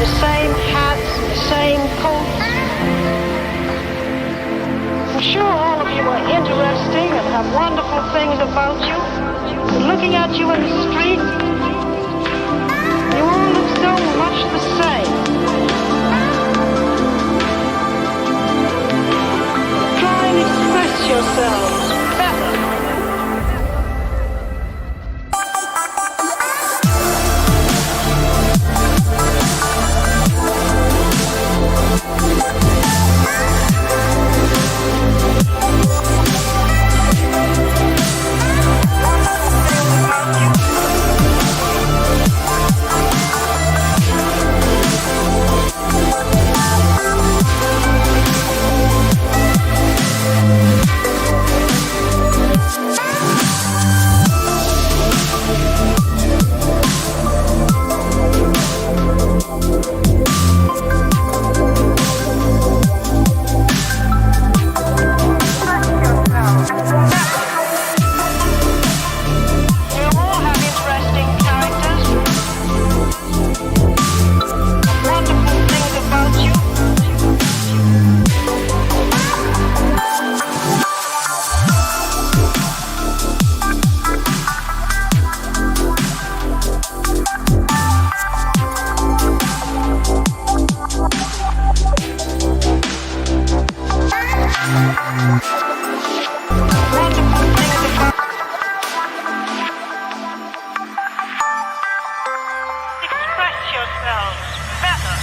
the same hats, the same coats. I'm sure all of you are interesting and have wonderful things about you. But looking at you in the street, you all look so much the same. Try and express yourselves better. Express yourselves better.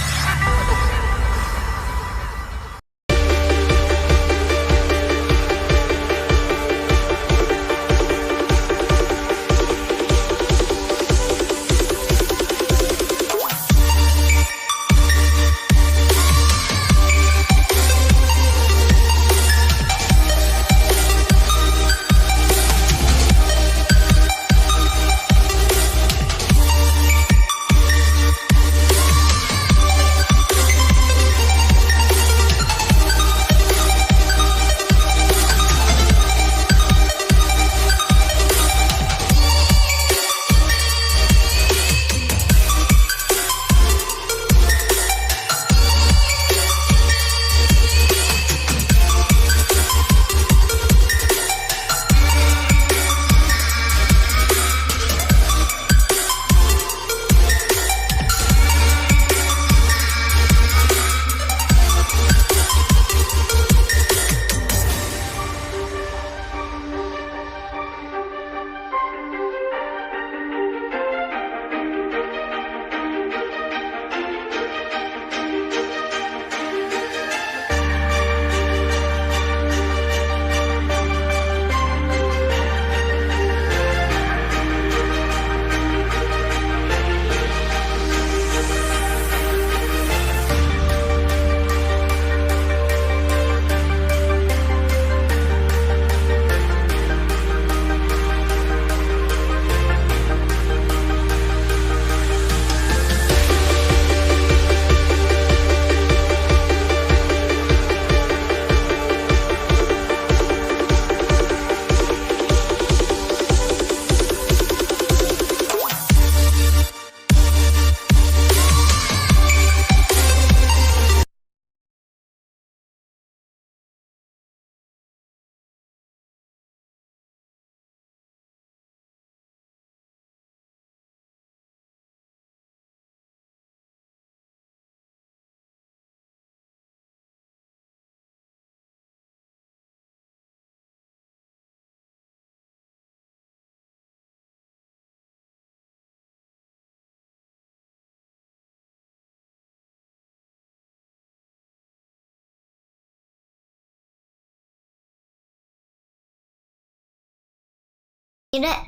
Mute it?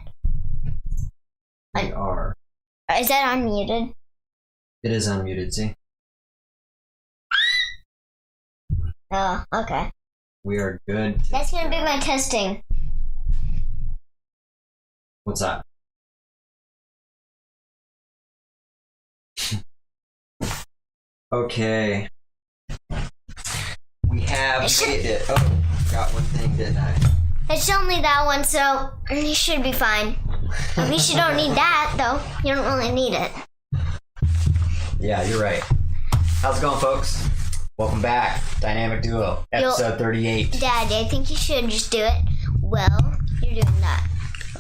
We are. Is that unmuted? It is unmuted, see? Oh, okay. We are good. That's gonna be my testing. What's that? Okay. We have made it. Oh, got one thing, didn't I? It's only that one, so you should be fine. At least you don't need that, though. You don't really need it. Yeah, you're right. How's it going, folks? Welcome back. Dynamic Duo, episode 38. Dad, I think you should just do it while you're doing that.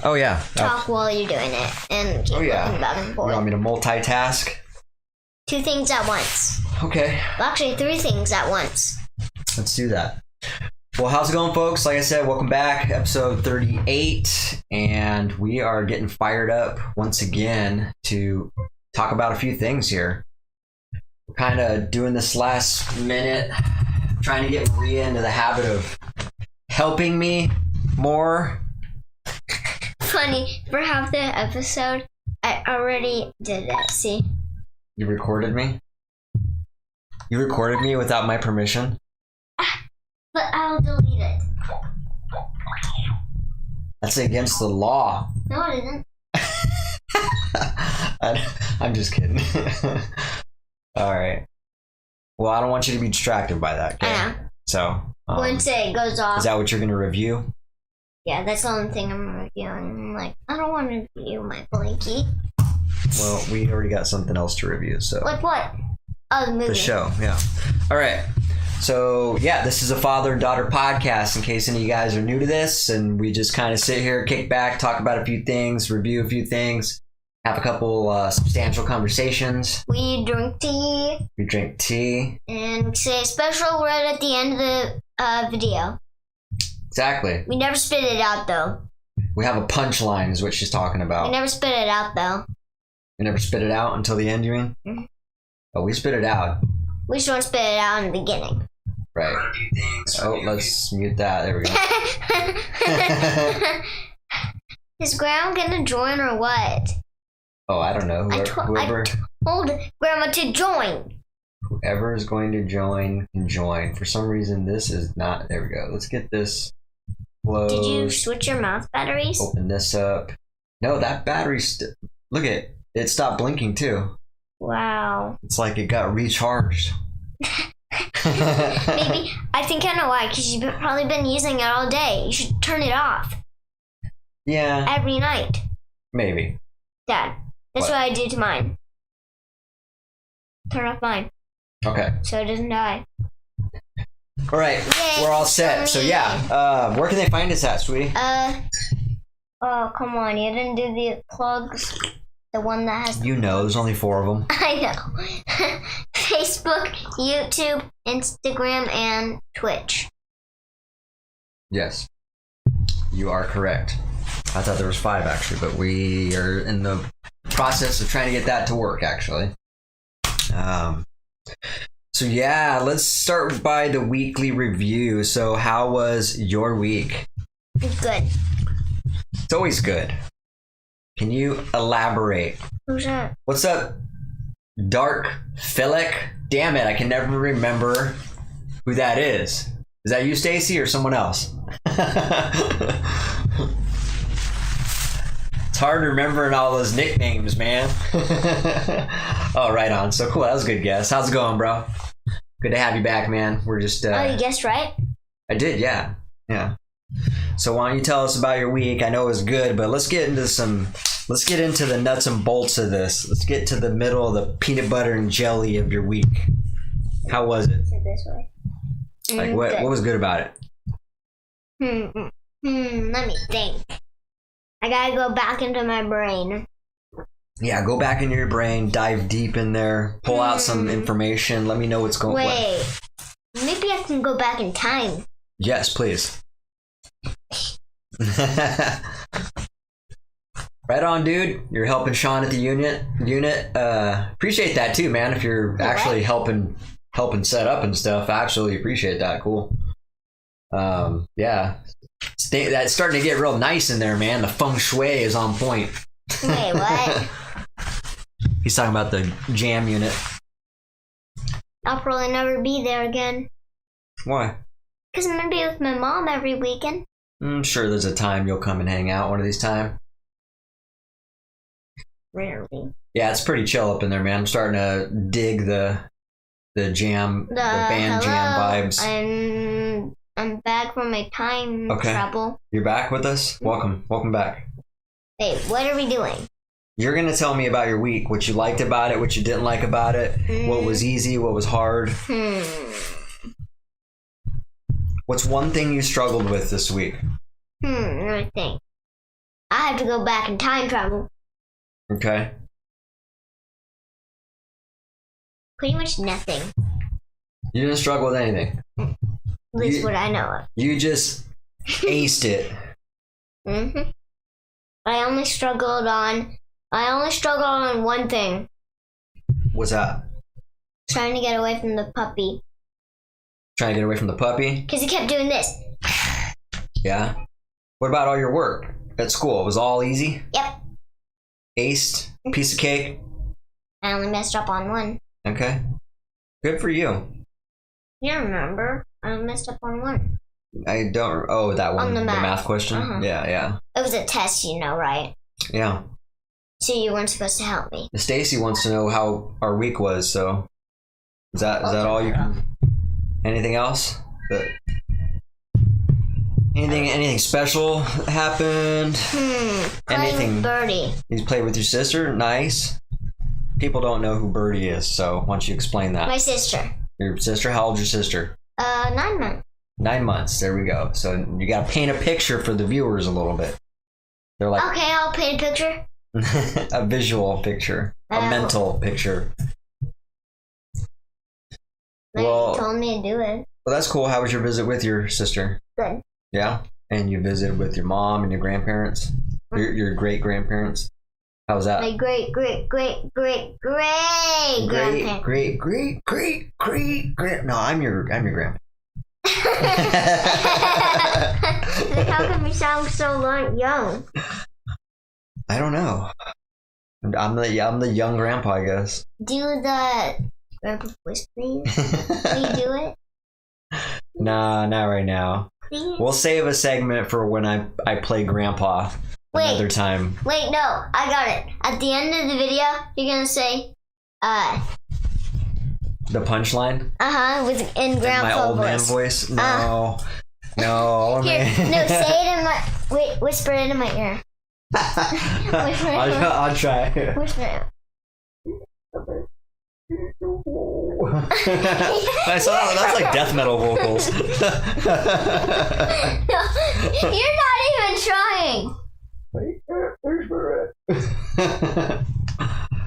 Oh, yeah. Talk while you're doing it and keep looking back and You forth. want me to multitask? 2 things at once. Okay. Well, actually, 3 things at once. Let's do that. Well, how's it going, folks? Like I said, welcome back, episode 38. And we are getting fired up once again to talk about a few things here. We're kind of doing this last minute, trying to get Maria into the habit of helping me more. Funny, for half the episode, I already did it. See? You recorded me? You recorded me without my permission? But I'll delete it. That's against the law. No, it isn't. I'm just kidding. All right. Well, I don't want you to be distracted by that. Okay? I know. So, Once it goes off. is that what you're going to review? Yeah, that's the only thing I'm reviewing. I'm like, I don't want to review my blankie. Well, we already got something else to review. So Like what? Oh, the movie. the show, yeah. All right. So yeah, this is a father and daughter podcast. In case any of you guys are new to this, and we just kind of sit here, kick back, talk about a few things, review a few things, have a couple substantial conversations. We drink tea We drink tea. and say a special word at the end of the video. Exactly. We never spit it out though. We have a punchline, is what she's talking about. We never spit it out though. You never spit it out until the end, you mean? Mhm. Oh, we spit it out. We just don't spit it out in the beginning. Right. Oh, let's mute that. There we go. Is Grandma gonna join or what? Oh, I don't know. I Whoever told Grandma to join. whoever is going to join can join. For some reason, this is not. There we go. Let's get this closed. Did you switch your mouse batteries? Open this up. No, that battery. Look at it. Stopped blinking too. Wow. It's like it got recharged. Maybe. I think I know why. Because you've probably been using it all day. You should turn it off Yeah, every night. maybe. Dad, that's What? what I do to mine. Turn off mine Okay. so it doesn't die. All right. Yay, We're all set. So me. yeah. Where can they find us at, sweetie? Oh, come on. You didn't do the plugs. The one that has. You know, there's only 4 of them. I know. Facebook, YouTube, Instagram, and Twitch. Yes, you are correct. I thought there was 5 actually, but we are in the process of trying to get that to work actually. So yeah, let's start by the weekly review. So how was your week? It's good. It's always good. Can you elaborate? Who's that? What's up, Dark Philic? Damn it, I can never remember who that is. Is that you, Stacy, or someone else? It's hard remembering all those nicknames, man. Oh, right on. So cool. That was a good guess. How's it going, bro? Good to have you back, man. We're just. Oh, you guessed right? I did, yeah. Yeah. So why don't you tell us about your week? I know it was good, but let's get into the nuts and bolts of this. Let's get to the middle of the peanut butter and jelly of your week. How was it? Sit this way. Like what was good about it? Let me think. I gotta go back into my brain. Yeah, go back into your brain, dive deep in there, pull out some information. Let me know what's going on. Wait. Maybe I can go back in time. Yes, please. Right on, dude. You're helping Sean at the unit. Appreciate that too, man. If you're actually helping set up and stuff, actually appreciate that. Cool. Yeah. That's starting to get real nice in there, man. The feng shui is on point. Wait, what? He's talking about the jam unit. I'll probably never be there again. Why? Because I'm gonna be with my mom every weekend. I'm sure there's a time you'll come and hang out one of these times. Rarely. Yeah, it's pretty chill up in there, man. I'm starting to dig the jam, the band jam vibes. I'm back from my time travel. You're back with us? Welcome back. Wait, what are we doing? You're gonna tell me about your week, what you liked about it, what you didn't like about it, what was easy, what was hard. What's one thing you struggled with this week? Let me think. I have to go back in time travel. Okay. Pretty much nothing. You didn't struggle with anything. At least what I know of. You just aced it. I only struggled on one thing. What's that? Trying to get away from the puppy. Trying to get away from the puppy? Because he kept doing this. Yeah. What about all your work at school? It was all easy? Yep. Aced? Piece of cake? I only messed up on one. Okay. Good for you. You remember? I only messed up on one. I don't. Oh, that one. On the math. Question? Uh-huh. Yeah. It was a test, right? Yeah. So you weren't supposed to help me. Stacy wants to know how our week was, so. Is that all you can. Anything else? Anything special happened? Playing with Birdie. You played with your sister? Nice. People don't know who Birdie is, so why don't you explain that? My sister. Your sister? How old's your sister? 9 months. 9 months. There we go. So you got to paint a picture for the viewers a little bit. They're like Okay, I'll paint a picture. a visual picture, a mental picture. You told me to do it. Well, that's cool. How was your visit with your sister? Good. Yeah, and you visited with your mom and your grandparents, your great grandparents. How was that? My great grandparents. Great. No, I'm your grandpa. How come you sound so young? I don't know. I'm the young grandpa, I guess. Do the grandpa voice, please. Can you do it? Nah, not right now. Please? We'll save a segment for when I play grandpa another time. Wait, no, I got it. At the end of the video, you're gonna say, the punchline? in grandpa my old voice. man voice? No. No, Here, man. no, say it in my, whisper it in my ear. I'll try. Whisper it. That's like death metal vocals. You're not even trying.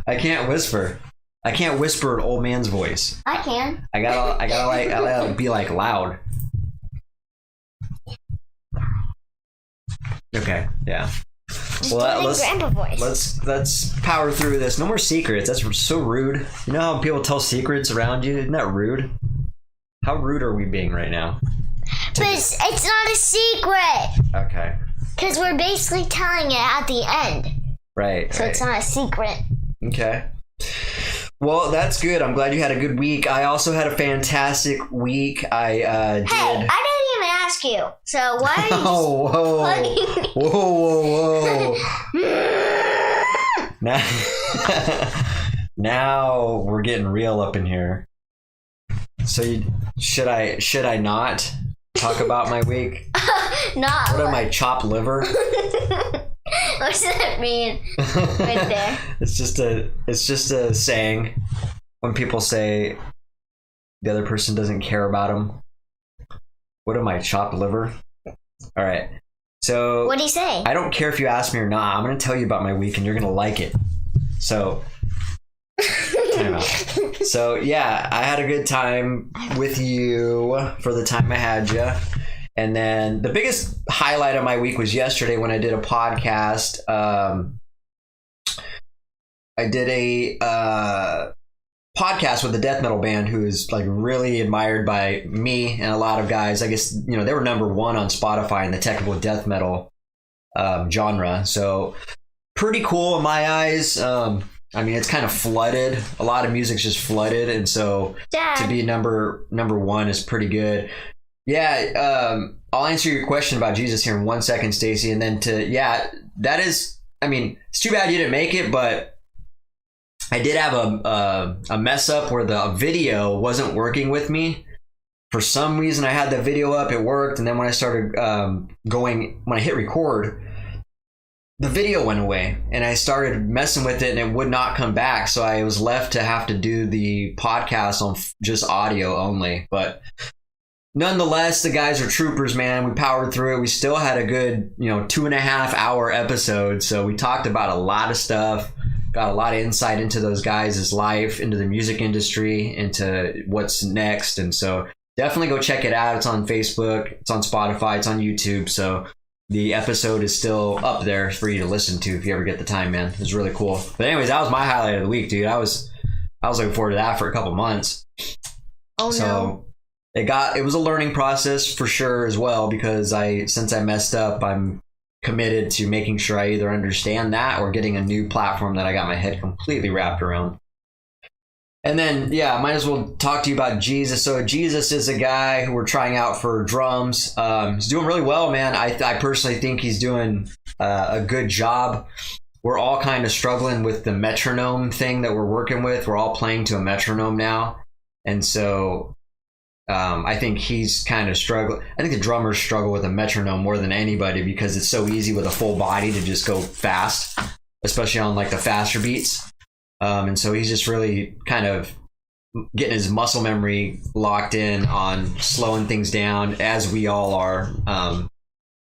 I can't whisper. I can't whisper an old man's voice. I can. I gotta be like loud. Okay, yeah. Just do it in grandpa voice. Let's power through this. No more secrets. That's so rude. You know how people tell secrets around you? Isn't that rude? How rude are we being right now? But it's not a secret. Okay. Because we're basically telling it at the end. Right. So it's not a secret. Okay. Well, that's good. I'm glad you had a good week. I also had a fantastic week. Hey, I didn't even ask you. So why are you just Whoa. Now we're getting real up in here. So should I not talk about my week? Not. What am I, chopped liver? What does that mean? Right there. It's just a saying when people say the other person doesn't care about them. What am I, chopped liver? All right. So what do you say? I don't care if you ask me or not. I'm going to tell you about my week and you're going to like it. So time out. So yeah, I had a good time with you for the time I had you. And then the biggest highlight of my week was yesterday when I did a podcast. I did a podcast with a death metal band who is like really admired by me and a lot of guys. I guess, they were number one on Spotify in the technical death metal genre. So pretty cool in my eyes. It's kind of flooded. A lot of music's just flooded. And so to be number one is pretty good. Yeah, I'll answer your question about Jesus here in 1 second, Stacy, and then that is, it's too bad you didn't make it, but I did have a mess up where the video wasn't working with me. For some reason, I had the video up, it worked, and then when I started when I hit record, the video went away, and I started messing with it, and it would not come back. So I was left to have to do the podcast on just audio only. But nonetheless, the guys are troopers, man. We powered through it. We still had a good, 2.5 hour episode. So we talked about a lot of stuff, got a lot of insight into those guys' life, into the music industry, into what's next. And so definitely go check it out. It's on Facebook, it's on Spotify, it's on YouTube. So the episode is still up there for you to listen to if you ever get the time, man. It's really cool. But anyways, that was my highlight of the week, dude. I was looking forward to that for a couple months. Oh So no. it was a learning process for sure as well, because since I messed up, I'm committed to making sure I either understand that or getting a new platform that I got my head completely wrapped around. And then, I might as well talk to you about Jesus. So Jesus is a guy who we're trying out for drums. He's doing really well, man. I personally think he's doing a good job. We're all kind of struggling with the metronome thing that we're working with. We're all playing to a metronome now. And so I think he's kind of struggling. I think the drummers struggle with a metronome more than anybody, because it's so easy with a full body to just go fast, especially on like the faster beats. And so he's just really kind of getting his muscle memory locked in on slowing things down, as we all are.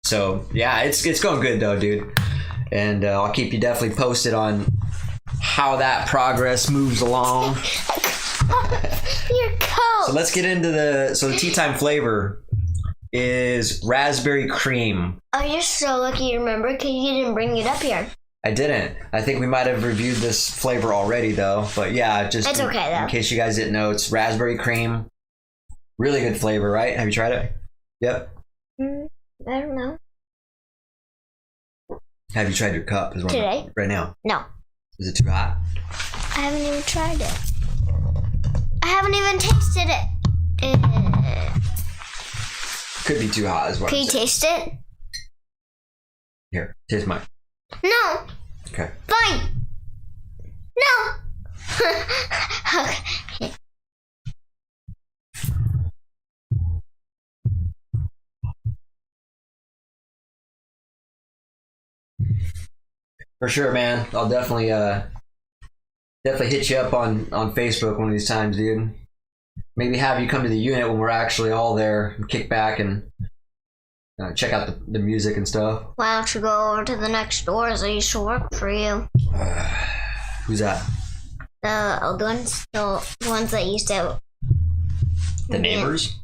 So yeah, it's going good though, dude. And I'll keep you definitely posted on how that progress moves along. Your coat. So let's get into the tea time flavor is raspberry cream. Oh, you're so lucky you remember, because you didn't bring it up here. I didn't. I think we might have reviewed this flavor already though. But yeah, just It's okay, though. in case you guys didn't know, it's raspberry cream. Really good flavor, right? Have you tried it? Yep. I don't know. Have you tried your cup? Is what Today? right now. No. Is it too hot? I haven't even tried it. I haven't even tasted it. Could be too hot as well. Can you taste it? Here, taste mine. No. Okay. Fine. No. Okay. For sure, man. I'll definitely hit you up on Facebook one of these times, dude. Maybe have you come to the unit when we're actually all there and kick back and check out the music and stuff. Why don't you go over to the next doors? I used to work for you. Who's that? The old ones, the ones that used to. The neighbors?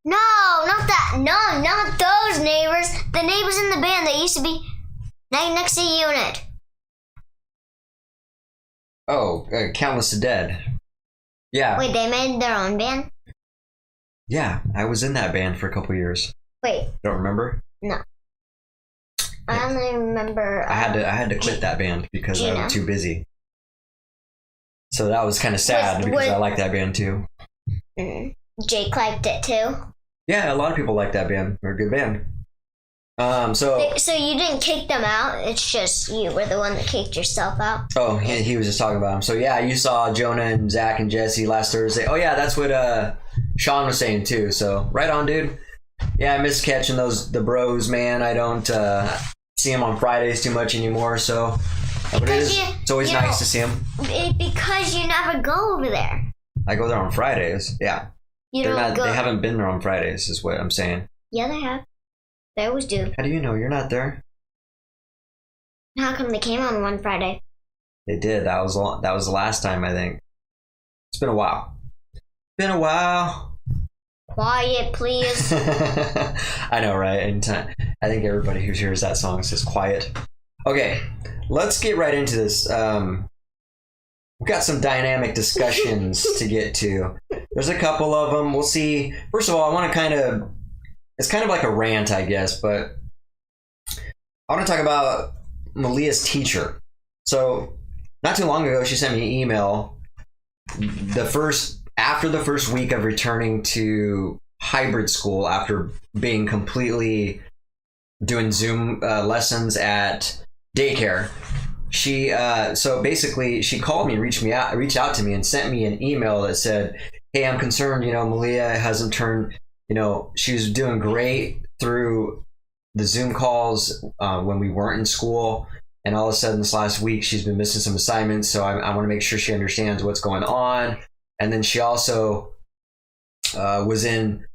No, not that. No, not those neighbors. The neighbors in the band that used to be right next to the unit. Oh, Countless of Dead. Yeah. Wait, they made their own band? Yeah, I was in that band for a couple years. Wait, Don't remember? no. I only remember. I had to quit that band because I Gina. was too busy. So that was kind of sad because I like that band too. Jake liked it too. Yeah, a lot of people like that band. They're a good band. So you didn't kick them out. It's just you were the one that kicked yourself out. oh, he was just talking about him. So yeah, you saw Jonah and Zach and Jesse last Thursday. Oh yeah, that's what Sean was saying too. So right on, dude. Yeah, I miss catching the bros, man. I don't see them on Fridays too much anymore. So but it's always nice to see them. Because you never go over there. I go there on Fridays. Yeah, You they're don't not. go. They haven't been there on Fridays, is what I'm saying. Yeah, they have. They always do. How do you know you're not there? How come they came on one Friday? They did. That was the last time, I think. It's been a while. Been a while. Quiet, please. I know, right? Anytime. I think everybody who hears that song says quiet. Okay, let's get right into this. We've got some dynamic discussions to get to. There's a couple of them. We'll see. First of all, I want to it's kind of like a rant, I guess, but I want to talk about Malia's teacher. So, not too long ago, she sent me an email. After the first week of returning to hybrid school, after being completely doing Zoom lessons at daycare, she called me and reached out to me and sent me an email that said, "Hey, I'm concerned. Malia hasn't turned. She was doing great through the Zoom calls when we weren't in school. And all of a sudden this last week, she's been missing some assignments. So I want to make sure she understands what's going on. And then she also was in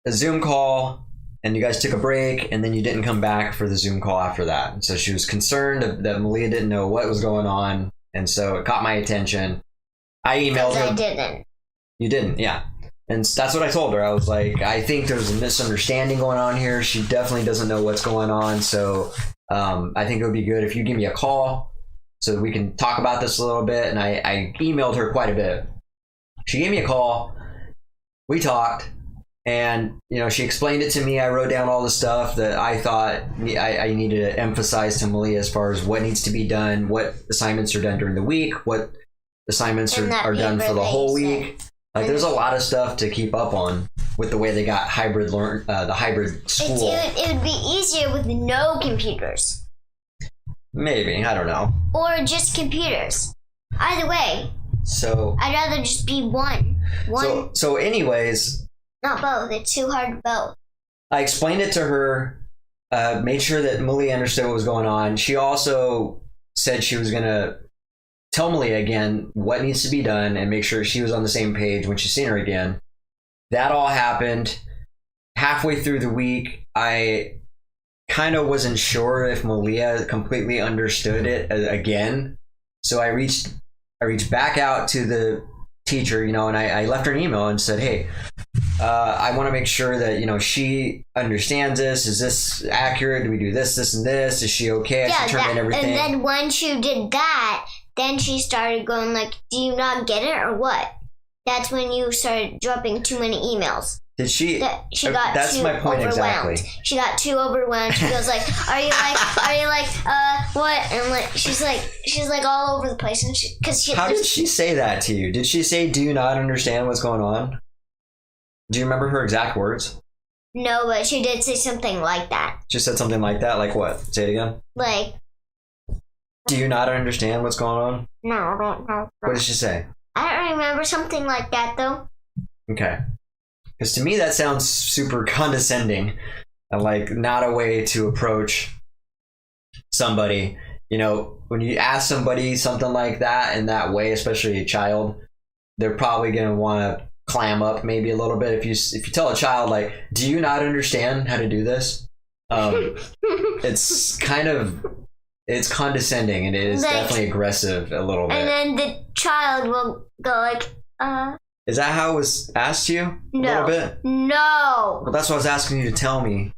a Zoom call, and you guys took a break, and then you didn't come back for the Zoom call after that. And so she was concerned that Malia didn't know what was going on. And so it caught my attention. I emailed her. I didn't. You didn't, yeah. And that's what I told her. I was like, I think there's a misunderstanding going on here. She definitely doesn't know what's going on. So I think it would be good if you give me a call so that we can talk about this a little bit. And I emailed her quite a bit. She gave me a call. We talked. And, you know, she explained it to me. I wrote down all the stuff that I thought I needed to emphasize to Malia as far as what needs to be done, what assignments are done during the week, what assignments are done for the whole week. Like, there's a lot of stuff to keep up on with the way they got the hybrid school. It would be easier with no computers. Maybe, I don't know. Or just computers. Either way. So I'd rather just be one. So anyways, not both. It's too hard both. I explained it to her, made sure that Malia understood what was going on. She also said she was going to tell Malia again what needs to be done and make sure she was on the same page when she's seen her again. That all happened. Halfway through the week, I kind of wasn't sure if Malia completely understood it again. So I reached back out to the teacher, you know, and I left her an email and said, hey, I want to make sure that, you know, she understands this. Is this accurate? Do we do this, and this? Is she okay? I should turn in everything. And then once you did that, then she started going like, do you not get it or what? That's when you started dropping too many emails. Did she? She got that's too my point overwhelmed. exactly. She got too overwhelmed. She goes like, are you like, what? And like, she's like all over the place. And how did she say that to you? Did she say, do you not understand what's going on? Do you remember her exact words? No, but she did say something like that. She said something like that? Like what? Say it again. Like, do you not understand what's going on? No, I don't know. What did she say? I don't remember something like that though. Okay. Because to me that sounds super condescending, and like not a way to approach somebody. You know, when you ask somebody something like that in that way, especially a child, they're probably going to want to clam up maybe a little bit. If you tell a child like, do you not understand how to do this? It's condescending, and it is like, definitely aggressive a little bit. And then the child will go like, Is that how it was asked to you? No. A little bit? No. Well, that's what I was asking you to tell me.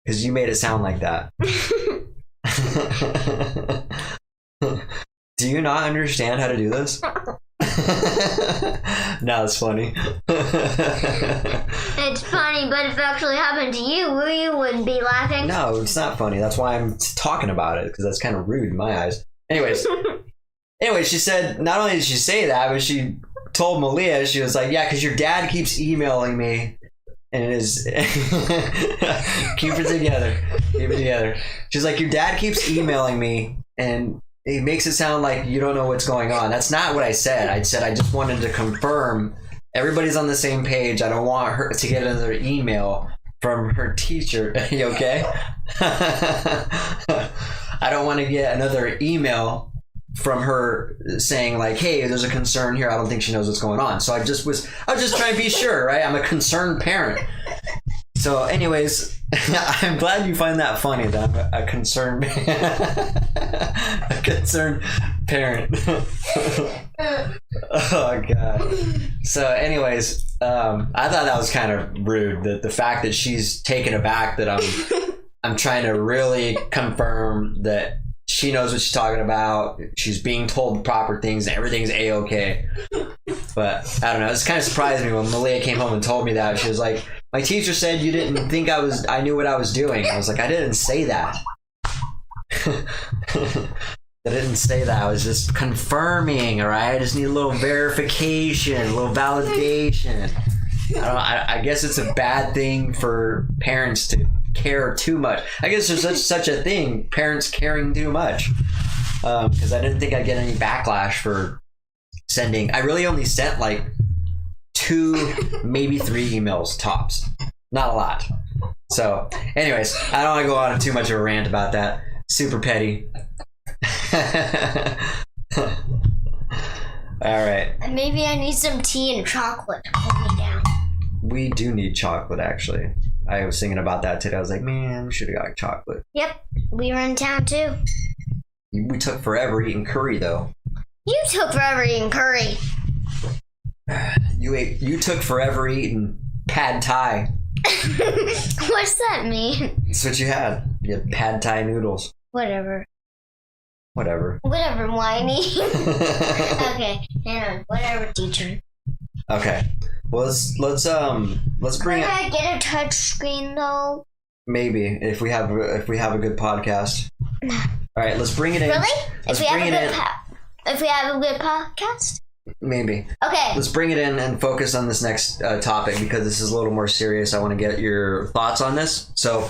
Because you made it sound like that. Do you not understand how to do this? No, it's funny. It's funny, but if it actually happened to you, you wouldn't be laughing. No, it's not funny. That's why I'm talking about it, because that's kind of rude in my eyes. Anyways, she said, not only did she say that, but she told Malia, she was like, yeah, because your dad keeps emailing me. And it is keep it together. She's like, your dad keeps emailing me, and it makes it sound like you don't know what's going on. That's not what I said. I said I just wanted to confirm everybody's on the same page. I don't want her to get another email from her teacher. You okay? I don't want to get another email from her saying like, hey, there's a concern here. I don't think she knows what's going on. So I was just trying to be sure, right? I'm a concerned parent. So anyways, I'm glad you find that funny that I'm a concerned parent. Oh God. So anyways, I thought that was kind of rude, that the fact that she's taken aback that I'm trying to really confirm that she knows what she's talking about. She's being told the proper things and everything's A-okay. But I don't know. It's kind of surprised me when Malia came home and told me that. She was like, my teacher said you didn't think I knew what I was doing. I was like, I didn't say that. I didn't say that. I was just confirming, all right? I just need a little verification, a little validation. I guess it's a bad thing for parents to care too much. I guess there's such a thing, parents caring too much. Because I didn't think I'd get any backlash for sending. I really only sent like 2, maybe 3 emails tops. Not a lot. So, anyways, I don't want to go on too much of a rant about that. Super petty. All right. Maybe I need some tea and chocolate to calm me down. We do need chocolate, actually. I was thinking about that today. I was like, man, we should have got chocolate. Yep, we were in town too. We took forever eating curry, though. You took forever eating curry. You took forever eating pad thai. What's that mean? That's what you had. You had pad thai noodles. Whatever. Whatever. Whatever, whiny. Okay, hang on. Whatever, teacher. Okay. Well, let's bring Could it. I get a touch screen though? Maybe if we have a good podcast. All right, let's bring it in. Really? Let's If we bring it in. if we have a good podcast? Maybe. Okay. Let's bring it in and focus on this next topic because this is a little more serious. I want to get your thoughts on this. So,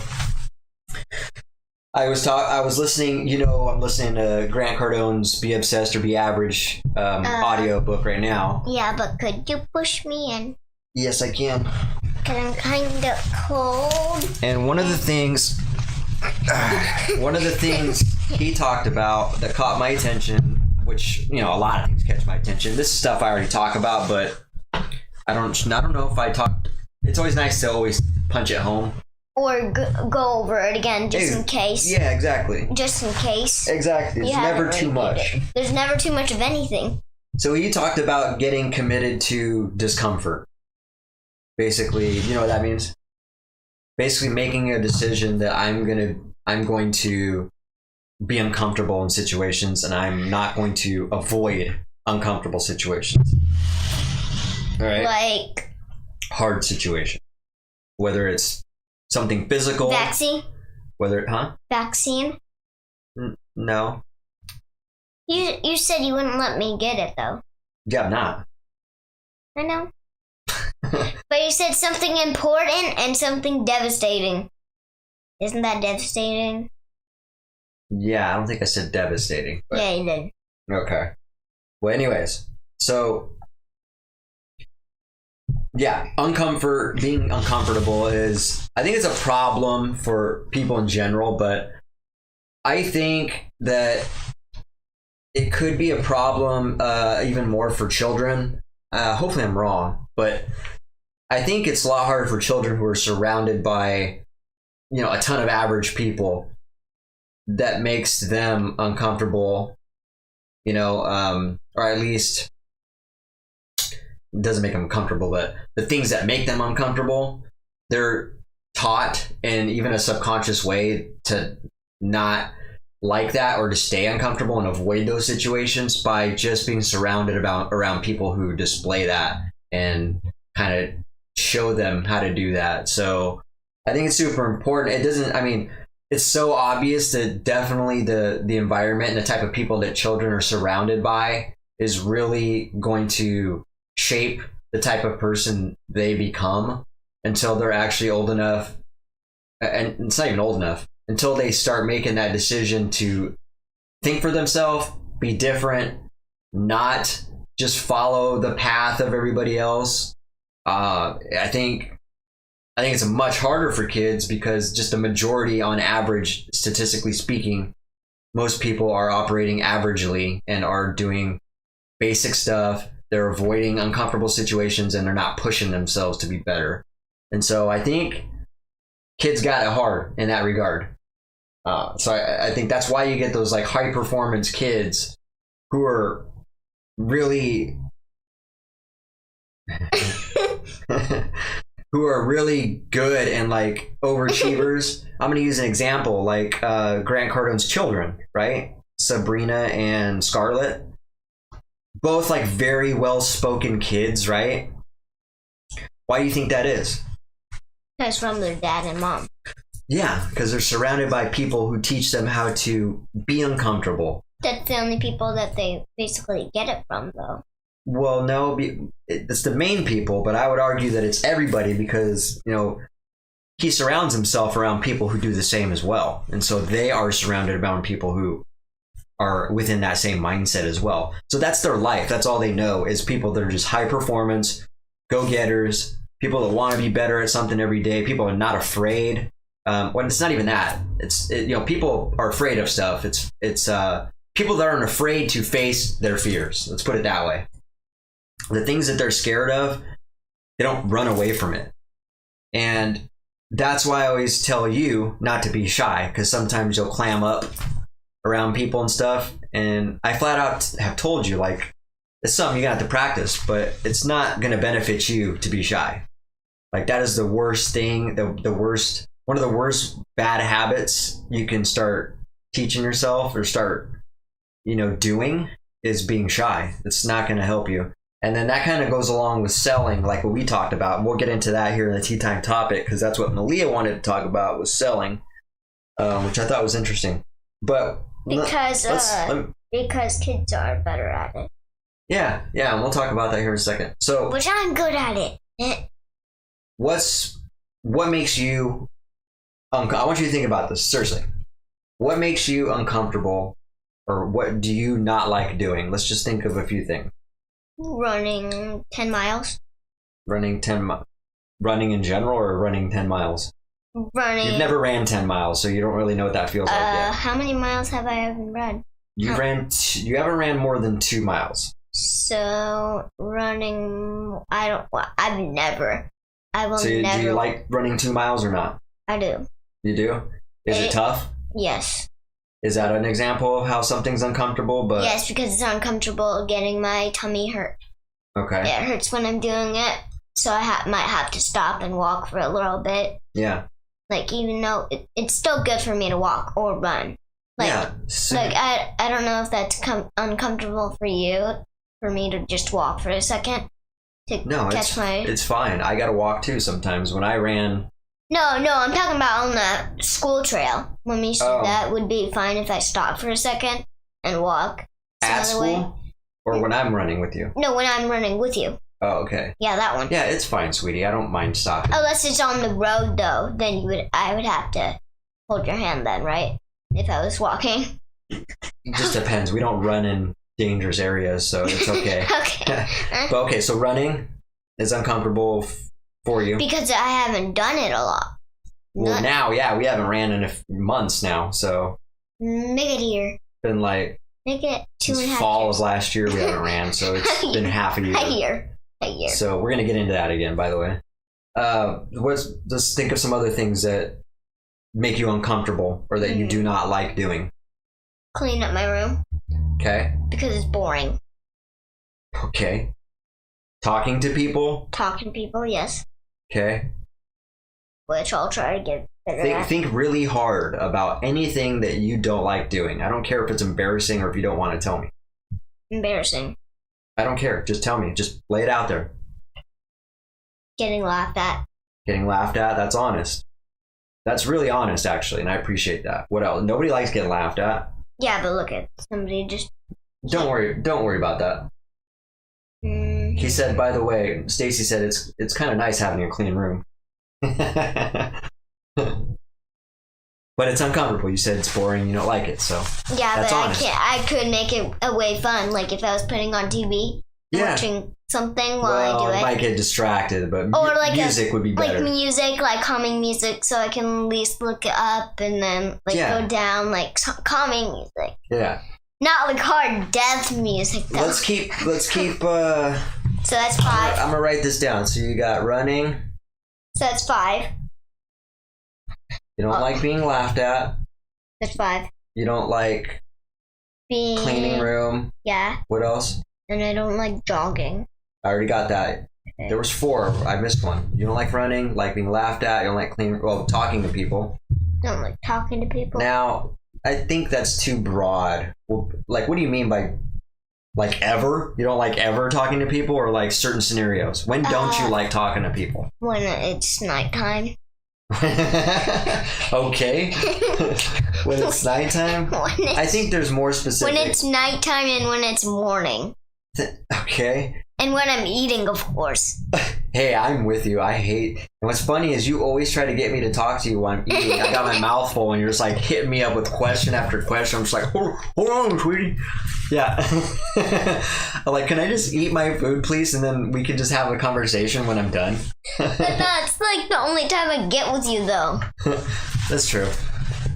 I was listening. I'm listening to Grant Cardone's "Be Obsessed or Be Average" audio book right now. Yeah, but could you push me in? Yes, I can. Cause I'm kind of cold. And one of the things he talked about that caught my attention, which a lot of things catch my attention. This is stuff I already talk about, but I don't know if I talked. It's always nice to always punch it home. Or go over it again, just in case. Yeah, exactly. Just in case. Exactly. There's never too much. There's never too much of anything. So he talked about getting committed to discomfort. Basically, you know what that means? Basically making a decision that I'm going to be uncomfortable in situations and I'm not going to avoid uncomfortable situations. All right? Like Hard situation. Whether it's something physical. vaccine? Vaccine? No. You said you wouldn't let me get it though. Yeah, I'm not. I know. But you said something important and something devastating. Isn't that devastating? Yeah, I don't think I said devastating. But... Yeah, you did. Okay. Well, anyways, so yeah, being uncomfortable is, I think it's a problem for people in general, but I think that it could be a problem even more for children. Hopefully I'm wrong, but I think it's a lot harder for children who are surrounded by, a ton of average people that makes them uncomfortable, or at least doesn't make them comfortable, but the things that make them uncomfortable, they're taught in even a subconscious way to not like that or to stay uncomfortable and avoid those situations by just being surrounded around people who display that and kind of show them how to do that. So I think it's super important. It's so obvious that definitely the environment and the type of people that children are surrounded by is really going to shape the type of person they become until they're actually old enough, and it's not even old enough, until they start making that decision to think for themselves, be different, not just follow the path of everybody else. I think it's much harder for kids because just a majority on average, statistically speaking, most people are operating averagely and are doing basic stuff. They're avoiding uncomfortable situations and they're not pushing themselves to be better. And so I think kids got it hard in that regard. So I think that's why you get those like high performance kids who are really good and like overachievers. I'm going to use an example like Grant Cardone's children, right? Sabrina and Scarlett. Both like very well-spoken kids, right? Why do you think that is? That's from their dad and mom. Yeah, because they're surrounded by people who teach them how to be uncomfortable. That's the only people that they basically get it from, though. Well, no, it's the main people, but I would argue that it's everybody because, he surrounds himself around people who do the same as well. And so they are surrounded around people who are within that same mindset as well. So that's their life. That's all they know is people that are just high performance, go-getters, people that want to be better at something every day, people are not afraid. When it's not even that, people are afraid of stuff. It's people that aren't afraid to face their fears. Let's put it that way. The things that they're scared of, they don't run away from it. And that's why I always tell you not to be shy, because sometimes you'll clam up around people and stuff. And I flat out have told you, like, it's something you're gonna have to practice, but it's not gonna benefit you to be shy. Like, that is the worst thing, one of the worst bad habits you can start teaching yourself or start, doing is being shy. It's not gonna help you. And then that kind of goes along with selling, like what we talked about. We'll get into that here in the Tea Time topic, because that's what Malia wanted to talk about, was selling, which I thought was interesting. But because kids are better at it. Yeah, and we'll talk about that here in a second. So, which I'm good at it. What makes you I want you to think about this, seriously. What makes you uncomfortable, or what do you not like doing? Let's just think of a few things. Running 10 miles. Running in general, or running 10 miles? Running. You've never ran 10 miles, so you don't really know what that feels like yet. How many miles have I ever run? You haven't ran more than 2 miles. So running, I've never. I will so never. Do you like running 2 miles or not? I do. You do? Is it tough? Yes. Is that an example of how something's uncomfortable? But yes, because it's uncomfortable getting my tummy hurt. Okay. It hurts when I'm doing it, so I might have to stop and walk for a little bit. Yeah. Like, even though it's still good for me to walk or run. Like, yeah. I don't know if that's uncomfortable for you, for me to just walk for a second to catch it's fine. I gotta walk too sometimes. When I ran. No, I'm talking about on the school trail. When we used to do that, would be fine if I stopped for a second and walk. At school? Way. Or when I'm running with you? No, when I'm running with you. Oh, okay. Yeah, that one. Yeah, it's fine, sweetie. I don't mind stopping. Unless it's on the road, though, then I would have to hold your hand then, right? If I was walking. It just depends. We don't run in dangerous areas, so it's okay. Okay. But okay, so running is uncomfortable for you. Because I haven't done it a lot. Well, now, yeah, we haven't ran in months now, so. Make it a year. Been like. Make it 2.5 years. Fall of last year we haven't ran, so it's been half a year. A year. So we're gonna get into that again, by the way. Let's think of some other things that make you uncomfortable or that you do not like doing. Clean up my room. Okay. Because it's boring. Okay. Talking to people. Talking to people, yes. Okay. Which I'll try to get better at. Think really hard about anything that you don't like doing. I don't care if it's embarrassing or if you don't want to tell me. Embarrassing. I don't care. Just tell me. Just lay it out there. Getting laughed at. Getting laughed at? That's honest. That's really honest, actually, and I appreciate that. What else? Nobody likes getting laughed at. Yeah, but look at somebody just... Don't worry about that. Mm-hmm. He said, by the way, Stacy said it's kind of nice having a clean room. But it's uncomfortable. You said it's boring. You don't like it, so yeah. That's but honest. I could make it a way fun. Like if I was putting on TV, watching something while I do it. I might get distracted, but or like music would be better. Like music, like calming music, so I can at least look up and then go down, like calming music. Yeah. Not like hard death music though. Let's keep. So that's 5. I'm gonna write this down. So you got running. So that's 5. You don't like being laughed at. That's 5. You don't like being cleaning room. Yeah. What else? And I don't like jogging. I already got that. Okay. There was 4. I missed one. You don't like running, like being laughed at. You don't like talking to people. Don't like talking to people. Now, I think that's too broad. Like, what do you mean by like ever? You don't like ever talking to people, or like certain scenarios? When don't you like talking to people? When it's nighttime. Okay. When it's nighttime? I think there's more specific. When it's nighttime and when it's morning. Okay. And when I'm eating, of course. Hey, I'm with you. I hate. And what's funny is you always try to get me to talk to you when I'm eating. I got my mouth full, and you're just like hitting me up with question after question. I'm just like, hold on, sweetie. Yeah. I'm like, can I just eat my food, please, and then we can just have a conversation when I'm done. But that's like the only time I get with you, though. That's true.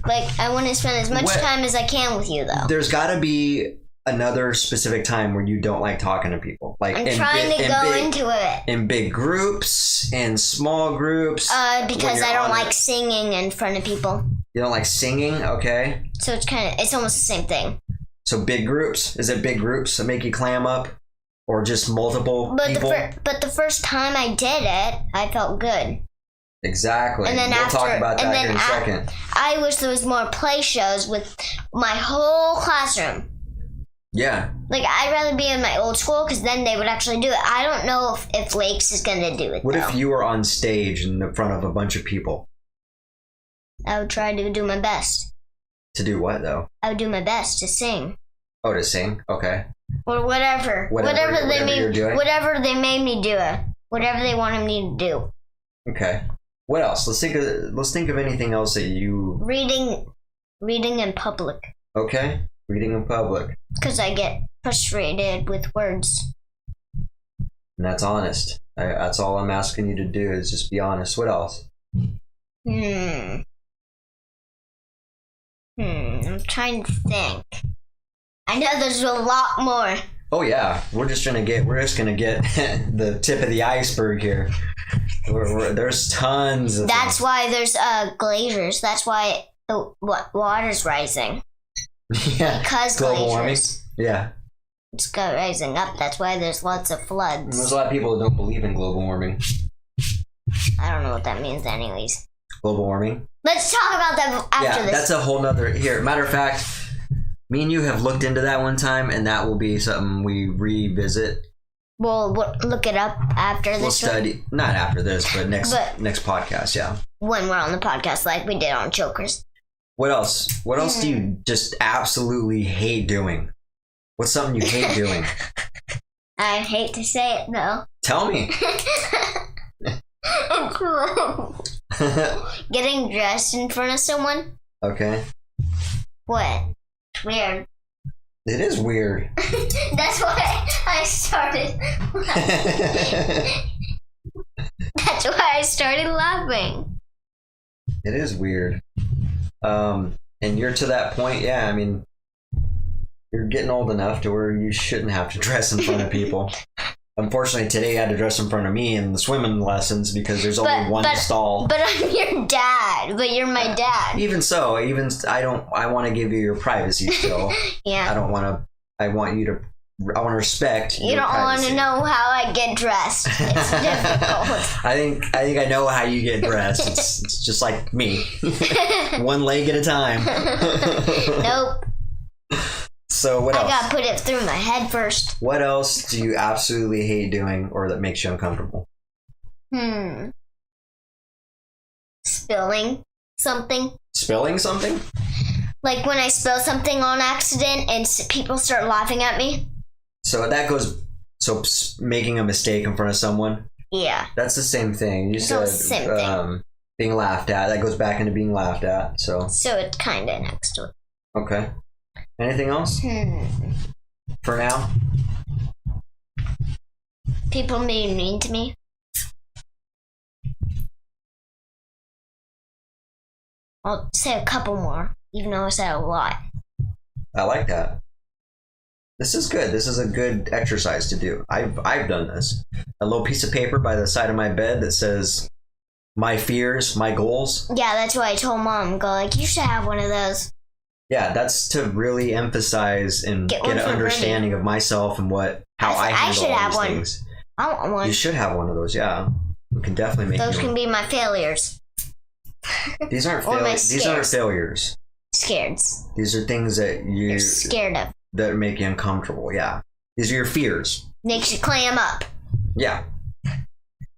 Like, I want to spend as much time as I can with you, though. There's got to be another specific time where you don't like talking to people. Like I'm trying to go into it. In big groups, in small groups. Because I don't like singing in front of people. You don't like singing? Okay. So it's almost the same thing. So big groups? Is it big groups that make you clam up? Or just multiple people? But the first time I did it, I felt good. Exactly. And then we'll talk about that here in a second. I wish there was more play shows with my whole classroom. Yeah. Like, I'd rather be in my old school because then they would actually do it. I don't know if Lakes is going to do it, What if you were on stage in the front of a bunch of people? I would try to do my best. To do what, though? I would do my best to sing. Oh, to sing? Okay. Or whatever. Whatever they made me do it. Whatever they wanted me to do. Okay. What else? Let's think of anything else that you... Reading in public. Okay. Reading in public. Because I get frustrated with words. And that's honest. That's all I'm asking you to do is just be honest. What else? I'm trying to think. I know there's a lot more. Oh yeah, we're just gonna get the tip of the iceberg here. There's tons of That's why there's glaciers. That's why the water's rising. Yeah, Because global warming. glaciers. Yeah, It's rising up. That's why there's lots of and floods. there's a lot of people that don't believe in global warming. I don't know what that means, anyways. Global warming. Let's talk about that after this. That's a whole nother. Here, matter of fact, me and you have looked into that one time, and that will be something we revisit. We'll look it up after this. We'll study, not after this, but next podcast. Yeah. When we're on the podcast, like we did on Chokers. What else? What else do you just absolutely hate doing? What's something you hate doing? I hate to say it though. Tell me. Getting dressed in front of someone? Okay. What? It's weird. It is weird. That's why I started. That's why I started laughing. It is weird. And you're to that point, yeah, I mean, you're getting old enough to where you shouldn't have to dress in front of people. Unfortunately, today I had to dress in front of me in the swimming lessons because there's only one stall. But I'm your dad. But you're my dad. Even so, I want to give you your privacy still. Yeah. I want to respect You don't want to know how I get dressed. It's difficult. I think I know how you get dressed. It's just like me. One leg at a time. Nope. So what else? I gotta put it through my head first. What else do you absolutely hate doing or that makes you uncomfortable? Spilling something. Spilling something? Like when I spill something on accident and people start laughing at me. So that goes... So making a mistake in front of someone? Yeah. That's the same thing. You said same thing. Being laughed at. That goes back into being laughed at. So it's kind of next to it. Okay. Anything else? For now? People being mean to me. I'll say a couple more, even though I said a lot. I like that. This is good. This is a good exercise to do. I've done this. A little piece of paper by the side of my bed that says my fears, my goals. Yeah, that's why I told Mom, go like, you should have one of those. Yeah, that's to really emphasize and get an understanding of myself and how I handle all these things. I want one. You should have one of those, yeah. We can definitely make those. Can be my failures. These aren't failures. These aren't failures. Scareds. These are things that you're scared of. That make you uncomfortable, yeah. These are your fears. Makes you clam up. Yeah.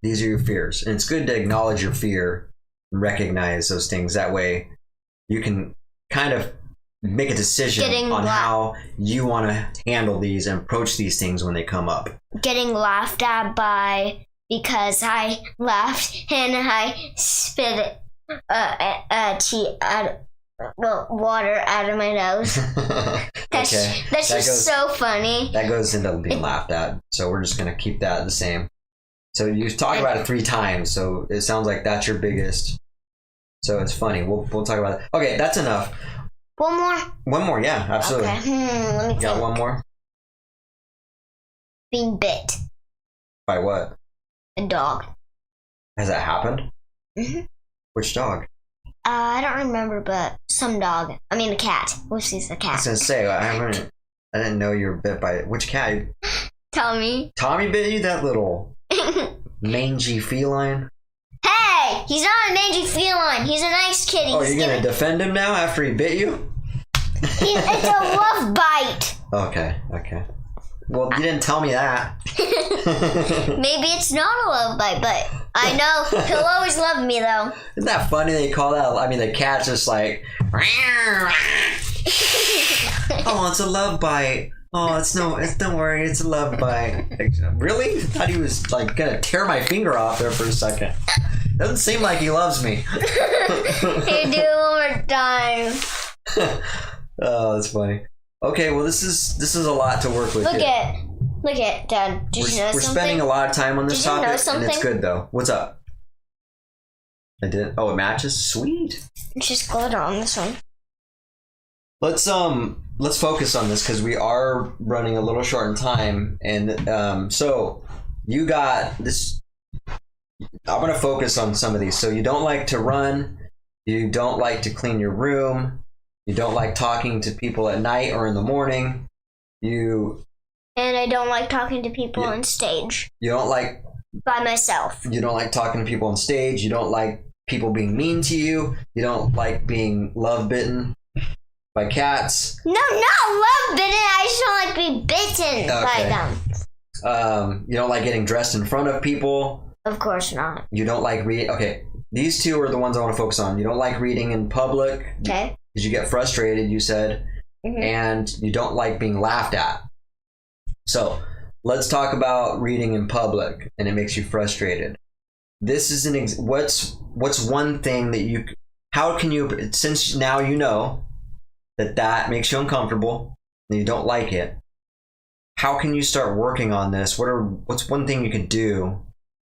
These are your fears. And it's good to acknowledge your fear and recognize those things. That way you can kind of make a decision Getting on la- how you want to handle these and approach these things when they come up. Getting laughed at by because I laughed and I spit water out of my nose. That's Okay. that's That just goes- so funny. That goes into being laughed at. So we're just going to keep that the same. So you've talked about it 3 times. So it sounds like that's your biggest. So it's funny. We'll talk about it. Okay, that's enough. One more. One more. Yeah, absolutely. Okay. Let me You got think. one more? Being bit. By what? A dog. Has that happened? Mhm. Which dog? I don't remember, but some dog. I mean, a cat. Lucy's a I was cat. going to say, I didn't know you were bit by which cat? Tell me. Tommy bit you? That little mangy feline? Hey, he's not a mangy feline. He's a nice kitty. Oh, you're going to defend him now after he bit you? It's a love bite. Okay. Well, you didn't tell me that. Maybe it's not a love bite, but I know he'll always love me though. Isn't that funny they call that? I mean, the cat's just like, oh, it's a love bite. Oh, don't worry, it's a love bite. Really? I thought he was like gonna tear my finger off there for a second. Doesn't seem like he loves me. Hey, do it one more time. Oh, that's funny. Okay, well, this is a lot to work with. Look here. at Dad. Did you know We're something? spending a lot of time on this Did you know topic, and something? it's good though. What's up? I did. Oh, it matches. Sweet. It's just glitter on this one. Let's focus on this because we are running a little short in time, and so you got this. I'm gonna focus on some of these. So you don't like to run, you don't like to clean your room, you don't like talking to people at night or in the morning, you And I don't like talking to people Yeah. on stage don't like by myself. talking to people on stage, you don't like people being mean to you, you don't like being love bitten by cats. No, not love bitten. I just don't like being bitten by them. You don't like getting dressed in front of people. Of course not. You don't like read. Okay, these 2 are the ones I want to focus on. You don't like reading in public Okay. because you get frustrated, you said, Mhm. and you don't like being laughed at. So let's talk about reading in public, and it makes you frustrated. This is what's one thing that how can you, since now you know that makes you uncomfortable and you don't like it, how can you start working on this? What's one thing you can do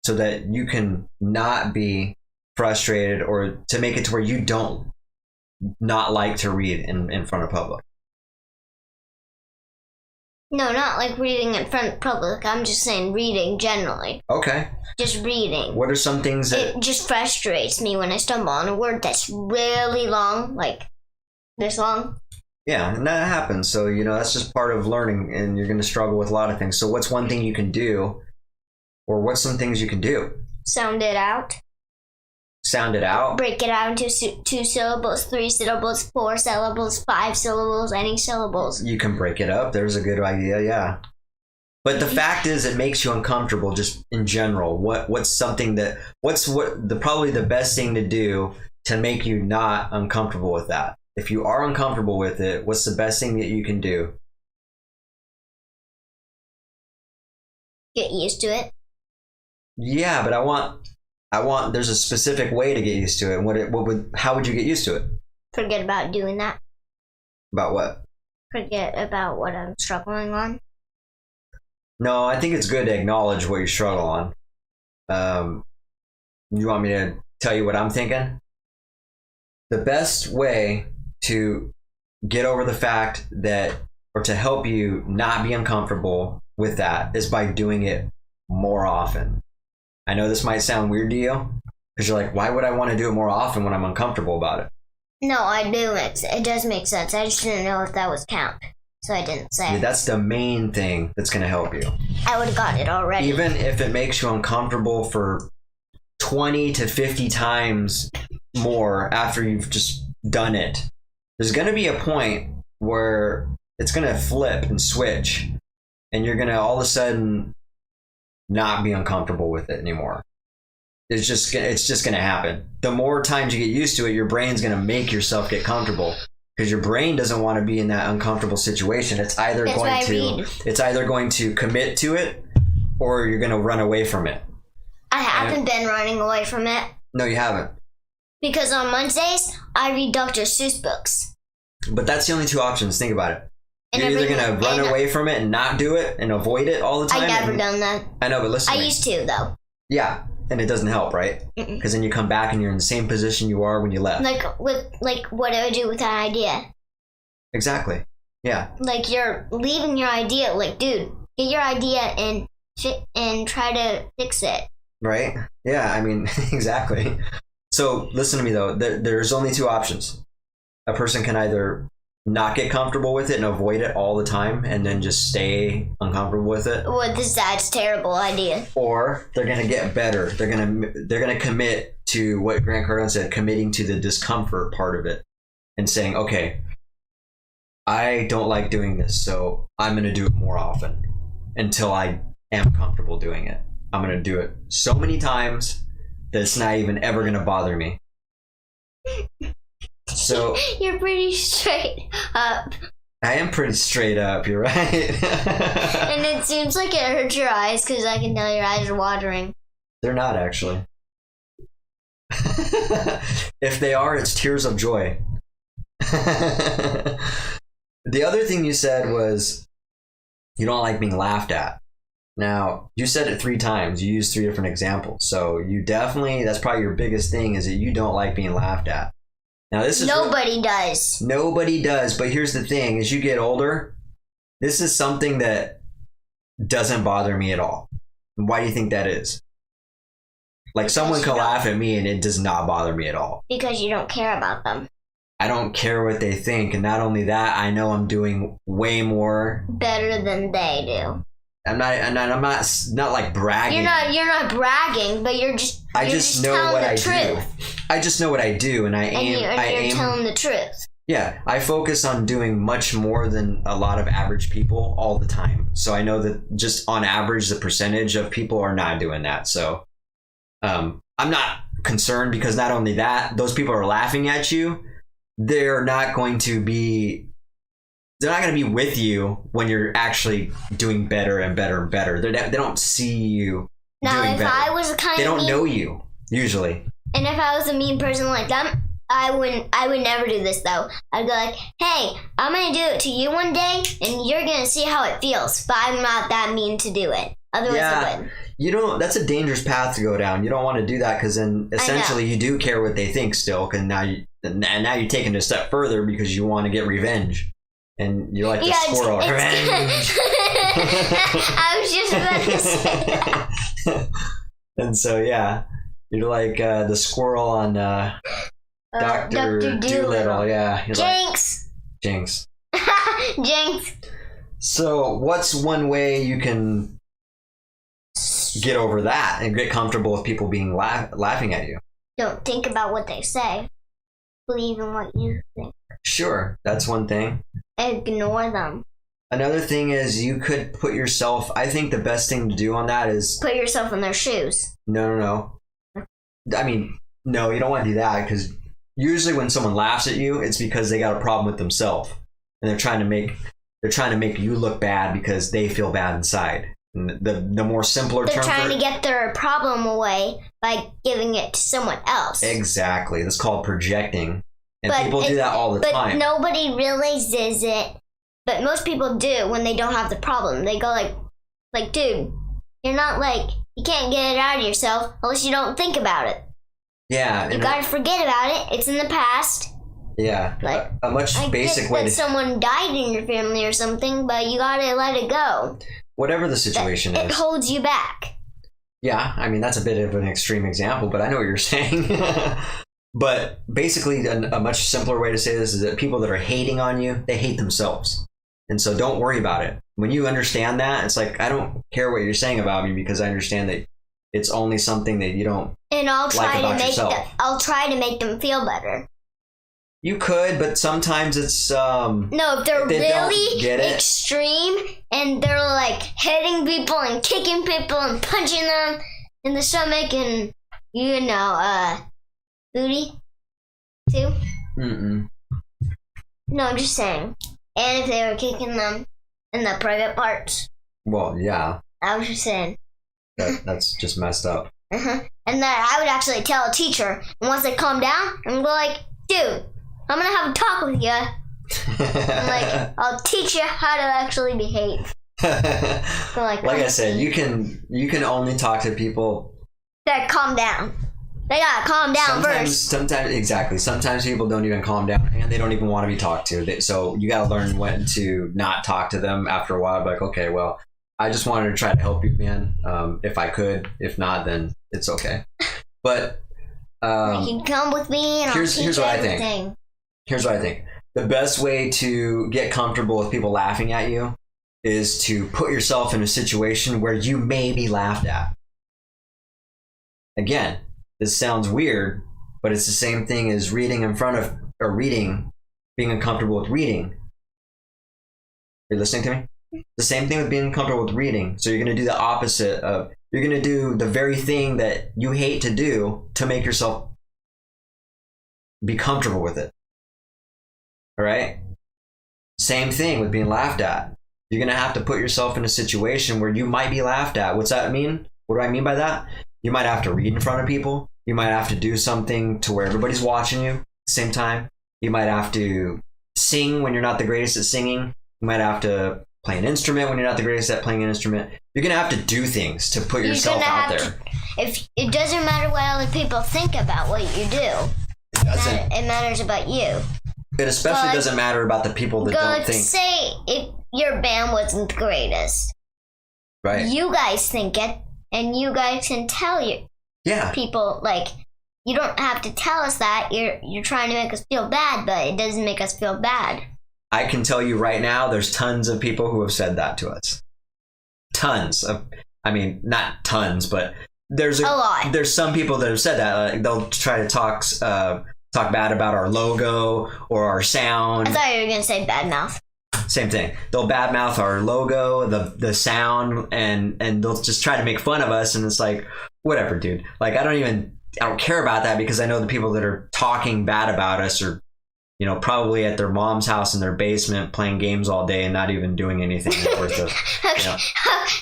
so that you can not be frustrated, or to make it to where you don't not like to read in front of public? No, not like reading in front of public. I'm just saying reading generally. Okay. Just reading. What are some things that It just frustrates me when I stumble on a word that's really long, like this long. Yeah, and that happens. So, that's just part of learning, and you're going to struggle with a lot of things. So what's one thing you can do, or what's some things you can do? Sound it out. Sound it out. Break it out into 2 syllables, 3 syllables, 4 syllables, 5 syllables, any syllables. You can break it up. There's a good idea, yeah. But the fact is, it makes you uncomfortable just in general. What's something that, probably the best thing to do to make you not uncomfortable with that? If you are uncomfortable with it, what's the best thing that you can do? Get used to it. Yeah, but I want, there's a specific way to get used to it. And how would you get used to it? Forget about doing that. About what? Forget about what I'm struggling on. No, I think it's good to acknowledge what you struggle on. You want me to tell you what I'm thinking? The best way to get over the fact that, or to help you not be uncomfortable with that, is by doing it more often. I know this might sound weird to you, because you're like, why would I want to do it more often when I'm uncomfortable about it? No, I do. It does make sense. I just didn't know if that was count, so I didn't say. Yeah, that's the main thing that's going to help you. I would have gotten it already. Even if it makes you uncomfortable for 20 to 50 times more after you've just done it, there's going to be a point where it's going to flip and switch, and you're going to all of a sudden not be uncomfortable with it anymore. It's just going to happen. The more times you get used to it, your brain's going to make yourself get comfortable. because your brain doesn't want to be in that uncomfortable situation. It's either That's why I it's either going to commit to it, or you're going to run away from it. I haven't been running away from it. No, you haven't. Because on Wednesdays, I read Dr. Seuss books. But that's the only two options. Think about it. And You're either going to run and away from it and not do it and avoid it all the time. I've never done that. I know, but listen. I used to, though. Yeah, and it doesn't help, right? Because then you come back and you're in the same position you are when you left. Like what do I do with that idea? Exactly. Yeah. Like, you're leaving your idea. Like, dude, get your idea and try to fix it. Right? Yeah, I mean, exactly. So listen to me though. There's only two options. A person can either not get comfortable with it and avoid it all the time and then just stay uncomfortable with it. Well, that's a terrible idea. Or they're going to get better. They're going to commit to what Grant Cardone said, committing to the discomfort part of it and saying, okay, I don't like doing this, so I'm going to do it more often until I am comfortable doing it. I'm going to do it so many times that it's not even ever going to bother me. So You're pretty straight up. I am pretty straight up, you're right. And it seems like it hurts your eyes because I can tell your eyes are watering. They're not actually. If they are, it's tears of joy. The other thing you said was you don't like being laughed at. Now, you said it 3 times. You used 3 different examples. So you definitely, that's probably your biggest thing, is that you don't like being laughed at. Now, this is Nobody does. Nobody does. But here's the thing. As you get older, this is something that doesn't bother me at all. Why do you think that is? Like, someone can laugh at me and it does not bother me at all. Because you don't care about them. I don't care what they think. And not only that, I know I'm doing way more Better than they do. I'm not like bragging. You're not bragging, but you're just know telling what the I truth. do. I just know what I do, and You're telling the truth. Yeah, I focus on doing much more than a lot of average people all the time. So I know that just on average, the percentage of people are not doing that. So I'm not concerned, because not only that, those people are laughing at you. They're not going to be with you when you're actually doing better and better and better. They don't see you now, doing if better. I was a kind they of don't mean, know you usually. And if I was a mean person like them, I would never do this though. I'd go like, hey, I'm gonna do it to you one day, and you're gonna see how it feels. But I'm not that mean to do it. Otherwise, I would. You don't. That's a dangerous path to go down. You don't want to do that, because then essentially you do care what they think still. Because now you're taking it a step further because you want to get revenge. And you're like the squirrel. Revenge. I was just about to say that. And so, yeah, you're like the squirrel on Dr. Dolittle. Yeah. Jinx. Like, Jinx. Jinx. So, what's one way you can get over that and get comfortable with people being laughing at you? Don't think about what they say. Believe in what you think. Sure, that's one thing. Ignore them. Another thing is you could put yourself, I think the best thing to do on that is... Put yourself in their shoes. No. I mean, no, you don't want to do that, because usually when someone laughs at you, it's because they got a problem with themselves. And they're trying to make you look bad because they feel bad inside. And the more simpler term... They're trying to get their problem away by giving it to someone else. Exactly. That's called projecting. And people do that all the time. But nobody realizes it. But most people do when they don't have the problem. They go like, dude, you're not like, you can't get it out of yourself unless you don't think about it. Yeah. You gotta forget about it. It's in the past. Yeah. Like, a much basic way that someone died in your family or something, but you gotta let it go. Whatever the situation is. It holds you back. Yeah, I mean, that's a bit of an extreme example, but I know what you're saying. But basically, a much simpler way to say this is that people that are hating on you, they hate themselves. And so don't worry about it. When you understand that, it's like, I don't care what you're saying about me, because I understand that it's only something that you don't and I'll try like about yourself. I'll try to make them feel better. You could, but sometimes it's... no, if they're really get it, extreme and they're like hitting people and kicking people and punching them in the stomach and, booty too. No, I'm just saying. And if they were kicking them in the private parts. Well, yeah, I was just saying. that's just messed up. And then I would actually tell a teacher, and once they calm down, I'm like, dude, I'm gonna have a talk with you. I'm like, I'll teach you how to actually behave. So like I said, you can only talk to people that calm down. They gotta calm down first. Sometimes people don't even calm down, and they don't even want to be talked to. So you gotta learn when to not talk to them after a while. Like, okay, well, I just wanted to try to help you, man. If I could, if not, then it's okay. But you can come with me, and I'll teach you everything. Here's what I think. The best way to get comfortable with people laughing at you is to put yourself in a situation where you may be laughed at. Again, this sounds weird, but it's the same thing as reading in front of, or reading, being uncomfortable with reading. You're listening to me? The same thing with being uncomfortable with reading. So you're going to do the opposite of, you're going to do the very thing that you hate to do to make yourself be comfortable with it. All right? Same thing with being laughed at. You're going to have to put yourself in a situation where you might be laughed at. What's that mean? What do I mean by that? You might have to read in front of people. You might have to do something to where everybody's watching you at the same time. You might have to sing when you're not the greatest at singing. You might have to play an instrument when you're not the greatest at playing an instrument. You're going to have to do things to put yourself out there. If it doesn't matter what other people think about what you do. It matters about you. It especially doesn't matter about the people that don't think. Say if your band wasn't the greatest. Right. You guys think it, and you guys can tell people, like, you don't have to tell us that. You're trying to make us feel bad, but it doesn't make us feel bad. I can tell you right now, there's tons of people who have said that to us. Tons of, I mean, not tons, but there's a lot. There's some people that have said that. They'll try to talk bad about our logo or our sound. I thought you were going to say badmouth. Same thing. They'll badmouth our logo, the sound, and they'll just try to make fun of us. And it's like, whatever, dude. Like, I don't care about that, because I know the people that are talking bad about us are, probably at their mom's house in their basement playing games all day and not even doing anything worth of.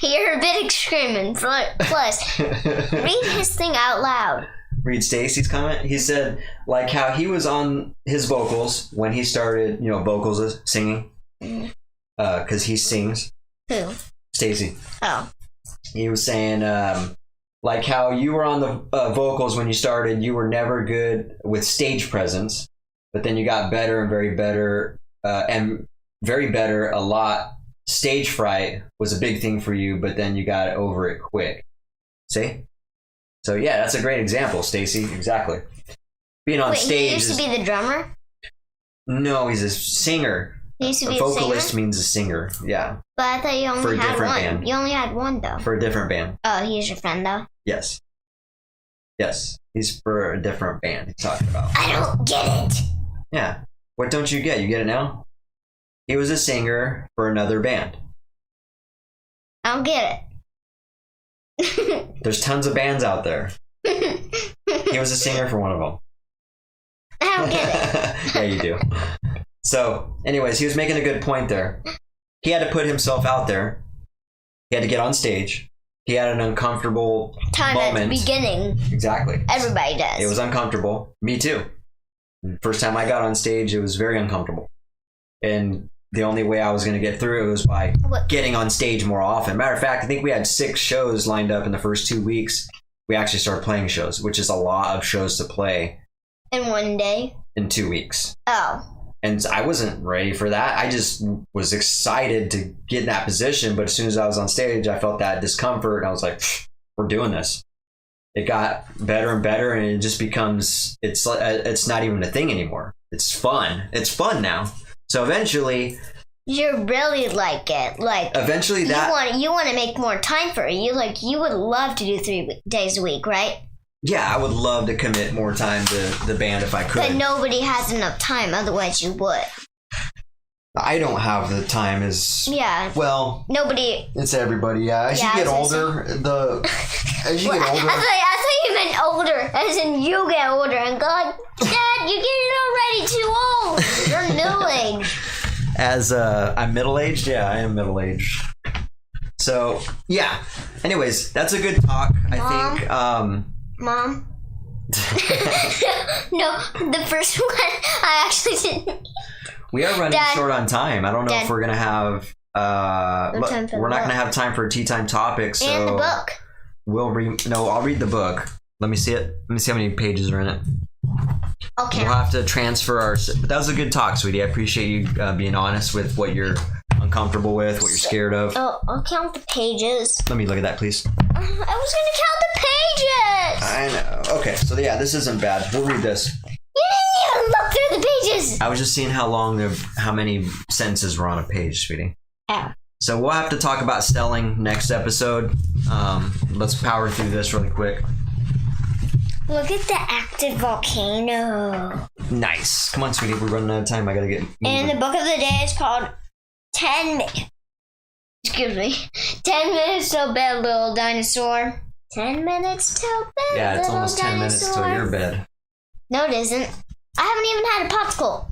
You're a bit extreme. Plus, read his thing out loud. Read Stacy's comment. He said, like, how he was on his vocals when he started, vocals is singing, because he sings. Who? Stacy. Oh. He was saying, like how you were on the vocals when you started, you were never good with stage presence, but then you got better and very better a lot. Stage fright was a big thing for you, but then you got over it quick. See? So yeah, that's a great example, Stacy. Exactly. Being on stage. He used to be the drummer? No, he's a singer. He used to be a vocalist means a singer. Yeah. But I thought you only had one. Band. You only had one though. For a different band. Oh, he's your friend though? Yes. Yes. He's for a different band he's talking about. I don't get it. Yeah. What don't you get? You get it now? He was a singer for another band. I don't get it. There's tons of bands out there. He was a singer for one of them. I don't get it. Yeah, you do. So, anyways, he was making a good point there. He had to put himself out there. He had to get on stage. He had an uncomfortable moment. At the beginning. Exactly. Everybody does. It was uncomfortable. Me too. First time I got on stage, it was very uncomfortable. And the only way I was going to get through it was by getting on stage more often. Matter of fact, I think we had 6 shows lined up in the first 2 weeks. We actually started playing shows, which is a lot of shows to play. In one day? In 2 weeks. Oh. And I wasn't ready for that. I just was excited to get in that position. But as soon as I was on stage, I felt that discomfort. And I was like, we're doing this. It got better and better. And it just becomes, it's not even a thing anymore. It's fun. It's fun now. So eventually, you really like it. Like, eventually you want to make more time for it. You would love to do 3 days a week, right? Yeah, I would love to commit more time to the band if I could. But nobody has enough time, otherwise you would. I don't have the time well. Nobody. It's everybody. Yeah, as you get older, I thought you meant older, as in you get older and go like, Dad, you're getting already too old. You're in the middle middle-aged. As I'm middle-aged? Yeah, I am middle-aged. So, yeah. Anyways, that's a good talk. I think, Mom? No, the first one, I actually didn't. we are running Dad. short on time. I don't know Dad. if we're going to have... No time for we're the not going book. to have time for a tea time topic, so... And the book. I'll read the book. Let me see it. Let me see how many pages are in it. Okay. We'll have to transfer our... But that was a good talk, sweetie. I appreciate you being honest with what you're uncomfortable with, what you're scared of. Oh, I'll count the pages. Let me look at that, please. I was gonna count the pages. I know. Okay, so yeah, this isn't bad. We'll read this. You didn't even look through the pages. I was just seeing how many sentences were on a page, sweetie. Oh. So we'll have to talk about selling next episode. Let's power through this really quick. Look at the active volcano. Nice. Come on, sweetie. We're running out of time. I gotta get moving. And the book of the day is called 10 minutes till bed, little dinosaur. 10 minutes till bed, Yeah, it's little almost 10 minutes till dinosaur. your bed. No, it isn't. I haven't even had a popsicle.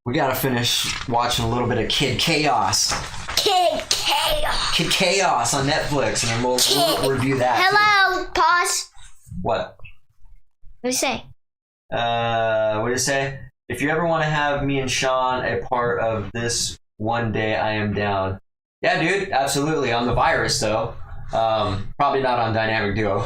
We gotta finish watching a little bit of Kid Chaos. Kid Chaos. Kid Chaos on Netflix, and then we'll review that. Hello. Pause. What? What do you say? What did it say? If you ever want to have me and Sean a part of this one day, I am down. Yeah, dude, absolutely. On the virus, though. Probably not on Dynamic Duo.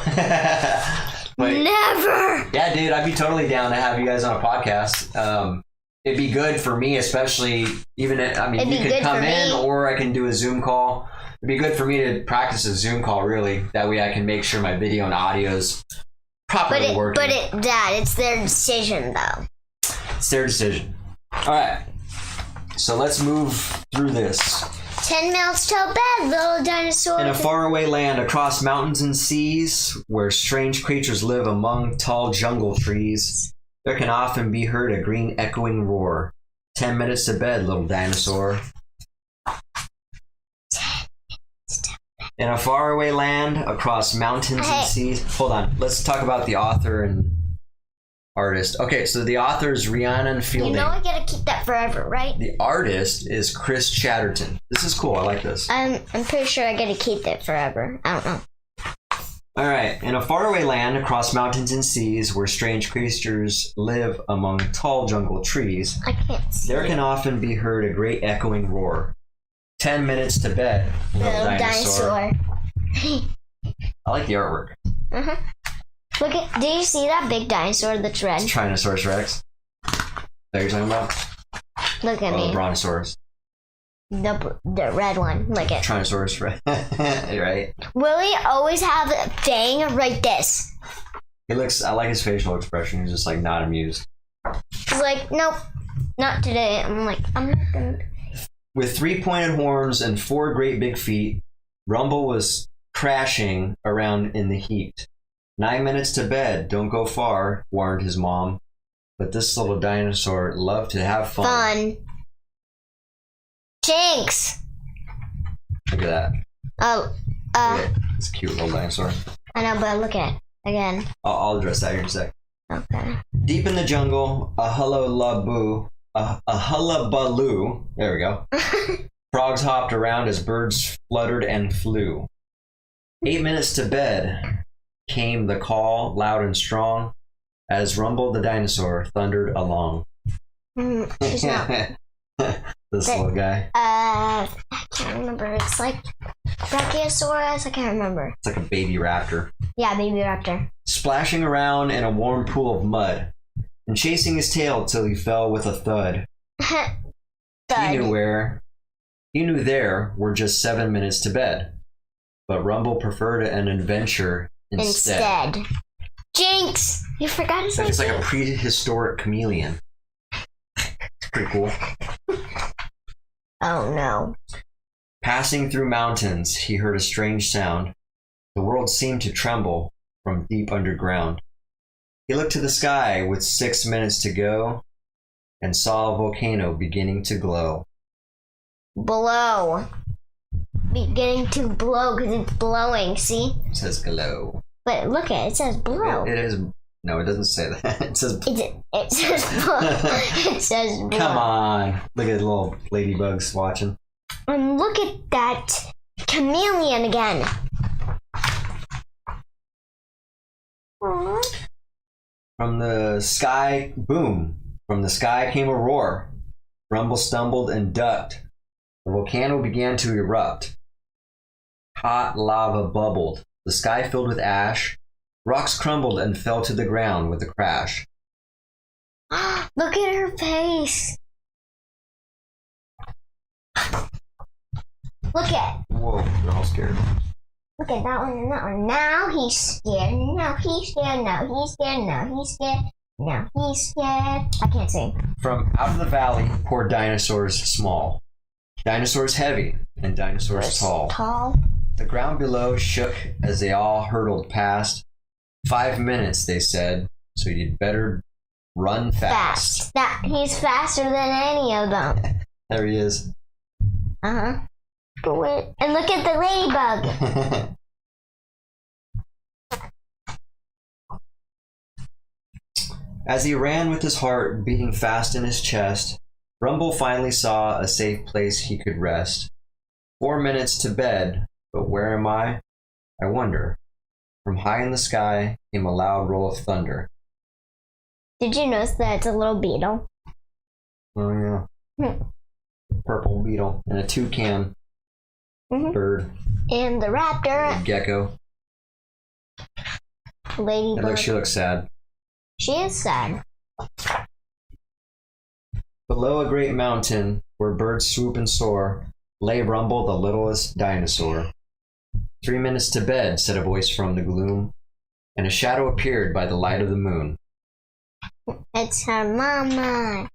But Never. yeah, dude, I'd be totally down to have you guys on a podcast. It'd be good for me, especially even It'd you be could good come for in me. or I can do a Zoom call. It'd be good for me to practice a Zoom call, really. That way I can make sure my video and audio's properly working. Dad, it's their decision though. It's their decision. All right. So let's move through this. 10 minutes till bed, little dinosaur. In a faraway land across mountains and seas, where strange creatures live among tall jungle trees, there can often be heard a green echoing roar. 10 minutes to bed, little dinosaur. In a faraway land across mountains and seas. Hold on. Let's talk about the author and artist. Okay, so the author is Rhiannon Fielding. You know I gotta keep that forever, right? The artist is Chris Chatterton. This is cool. I like this. I'm pretty sure I gotta keep that forever. I don't know. All right. In a faraway land across mountains and seas where strange creatures live among tall jungle trees, I can't see. there can often be heard a great echoing roar. 10 minutes to bed, little dinosaur. I like the artwork. Uh-huh. Look at, do you see that big dinosaur that's red? Tyrannosaurus Rex. That you're talking about? Look at Oh, me. Brontosaurus. The red one. Look at. Tyrannosaurus Rex. Right? Willie always have a thing like this. I like his facial expression. He's just like not amused. He's like, nope, not today. I'm like, I'm not gonna. With 3 pointed horns and 4 great big feet, Rumble was crashing around in the heat. 9 minutes to bed, don't go far, warned his mom. But this little dinosaur loved to have fun. Fun. Jinx. Look at that. Oh, Look at this cute little dinosaur. I know, but look at it again. I'll address that here in a sec. Okay. Deep in the jungle, a hullabaloo, there we go. Frogs hopped around as birds fluttered and flew. 8 minutes to bed came the call, loud and strong, as Rumble the dinosaur thundered along. She's not. This little guy. I can't remember. It's like Brachiosaurus. I can't remember. It's like a baby raptor. Yeah, baby raptor. Splashing around in a warm pool of mud and chasing his tail till he fell with a thud. He knew there were just 7 minutes to bed, but Rumble preferred an adventure instead. Jinx! You forgot his name. It's like a prehistoric chameleon. It's pretty cool. Oh no. Passing through mountains, he heard a strange sound. The world seemed to tremble from deep underground. He looked to the sky with 6 minutes to go and saw a volcano beginning to glow. Blow. Beginning to blow because it's blowing, see? It says glow. But look at it, it says blow. It is No, it doesn't say that. It says. It says it says blood. Come on. Look at the little ladybugs watching. And look at that chameleon again. Aww. From the sky, boom. From the sky came a roar. Rumble stumbled and ducked. The volcano began to erupt. Hot lava bubbled. The sky filled with ash. Rocks crumbled and fell to the ground with a crash. Look at her face. Look at. Whoa, they're all scared. Look at that one and that one. Now he's scared. Now he's scared. Now he's scared. Now he's scared. Now he's scared. I can't sing. From out of the valley poured dinosaurs small. Dinosaurs heavy and dinosaurs tall. Tall. The ground below shook as they all hurtled past. 5 minutes, they said, so you'd better run fast. That he's faster than any of them. There he is. Uh-huh. And look at the ladybug. As he ran with his heart beating fast in his chest, Rumble finally saw a safe place he could rest. 4 minutes to bed, but where am I? I wonder. From high in the sky came a loud roll of thunder. Did you notice that it's a little beetle? Oh yeah. Purple beetle and a toucan bird. And the raptor. Gecko. Ladybug. She looks sad. She is sad. Below a great mountain, where birds swoop and soar, lay Rumble, the littlest dinosaur. 3 minutes to bed, said a voice from the gloom, and a shadow appeared by the light of the moon. It's her mama.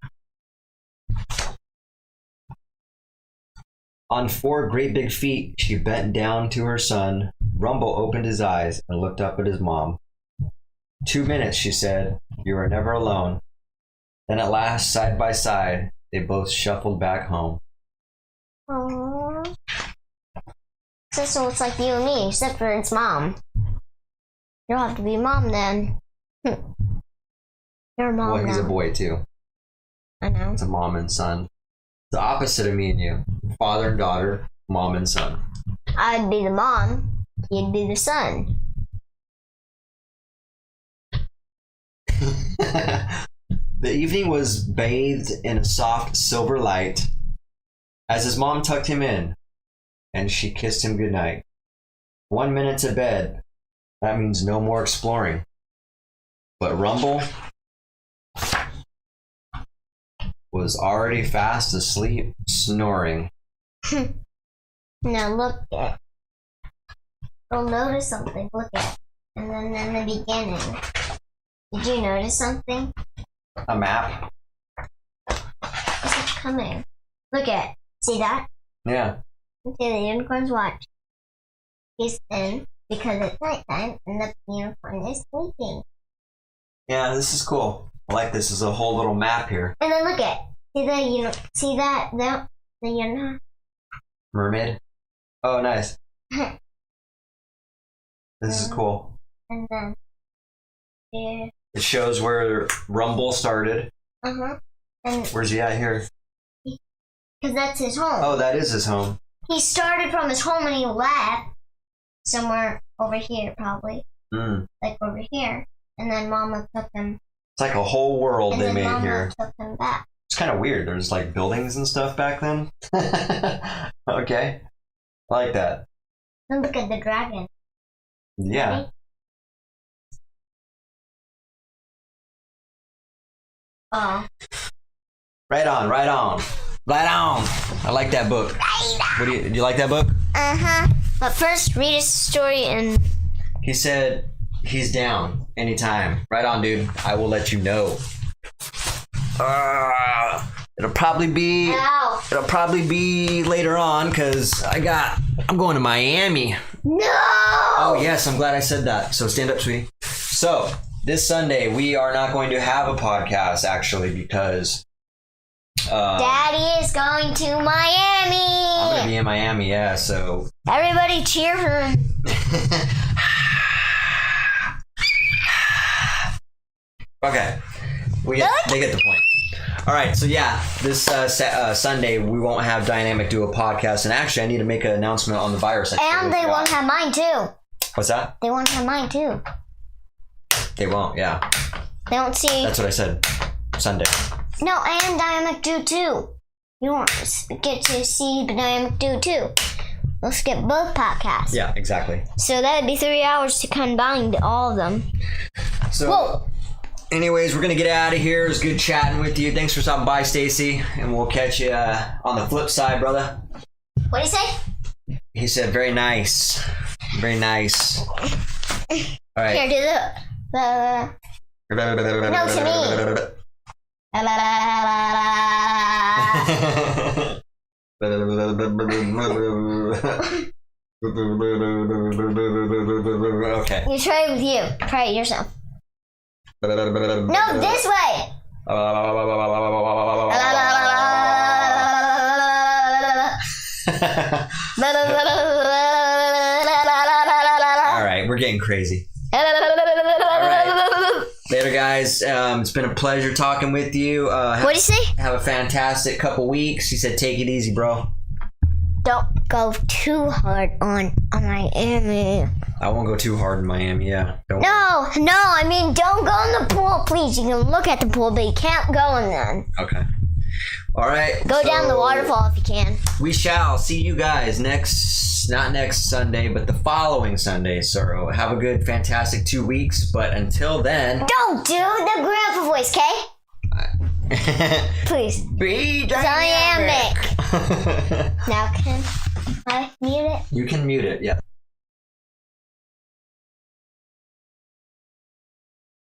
On 4 great big feet, she bent down to her son. Rumble opened his eyes and looked up at his mom. 2 minutes, she said. You are never alone. Then at last, side by side, they both shuffled back home. Aww. So it's like you and me, except for it's mom. You'll have to be mom then. You're a mom Well, he's now. a boy too. I know. It's a mom and son. The opposite of me and you. Father and daughter, mom and son. I'd be the mom. You'd be the son. The evening was bathed in a soft silver light as his mom tucked him in and she kissed him goodnight. 1 minute to bed. That means no more exploring. But Rumble was already fast asleep, snoring. Now look at. You'll notice something. Look at. And then in the beginning. Did you notice something? A map? It's coming. Look at. See that? Yeah. See the unicorn's watch. He's in because it's nighttime and the unicorn is sleeping. Yeah, this is cool. I like this. There's a whole little map here. And then look at. See that the unicorn. Mermaid? Oh, nice. This is cool. And then here. It shows where Rumble started. And Where's he at here? because that's his home. Oh, that is his home. He started from his home and he left somewhere over here, probably. Like over here. And then Mama took him. It's like a whole world And they then made Mama here. took him back. It's kind of weird. There's like buildings and stuff back then. Okay. I like that. And look at the dragon. Yeah. Ready? Oh. Right on, right on. Right on. I like that book. What do you like that book? But first, read his story and. He said he's down anytime. Right on, dude. I will let you know. It'll probably be Ow. It'll probably be later on because I'm going to Miami. No! Oh yes, I'm glad I said that. So stand up, sweetie. So this Sunday we are not going to have a podcast actually because Daddy is going to Miami! I'm gonna be in Miami, yeah, so Everybody cheer for him. Okay, they get the point. All right, so yeah, this Sunday we won't have Dynamic Duo podcast, and actually I need to make an announcement on the virus. And they won't have mine too. What's that? They won't have mine too. They won't. Yeah, They won't see. that's what I said. Sunday. No, and Dynamic Duo too. You won't get to see Dynamic Duo too. We'll skip both podcasts. Yeah, exactly. So that would be 3 hours to combine all of them. So, Whoa. anyways, we're gonna get out of here. It was good chatting with you. Thanks for stopping by, Stacy, and we'll catch you on the flip side, brother. What do you say? He said, "Very nice, very nice." All right. Here, do the. No, to me. Okay. You try it with you. Try it yourself. No, this way. All right, we're getting crazy. Later, guys. It's been a pleasure talking with you. What do you say? Have a fantastic couple weeks. He said, "Take it easy, bro." Don't go too hard on Miami. I won't go too hard in Miami. Yeah. Don't. No, I mean, don't go in the pool, please. You can look at the pool, but you can't go in there. Okay. All right. Go down the waterfall if you can. We shall see you guys not next Sunday, but the following Sunday. So have a good, fantastic 2 weeks. But until then, Don't do the grandpa voice, okay? Please. be Dynamic. dynamic. Now can I mute it? You can mute it. Yeah.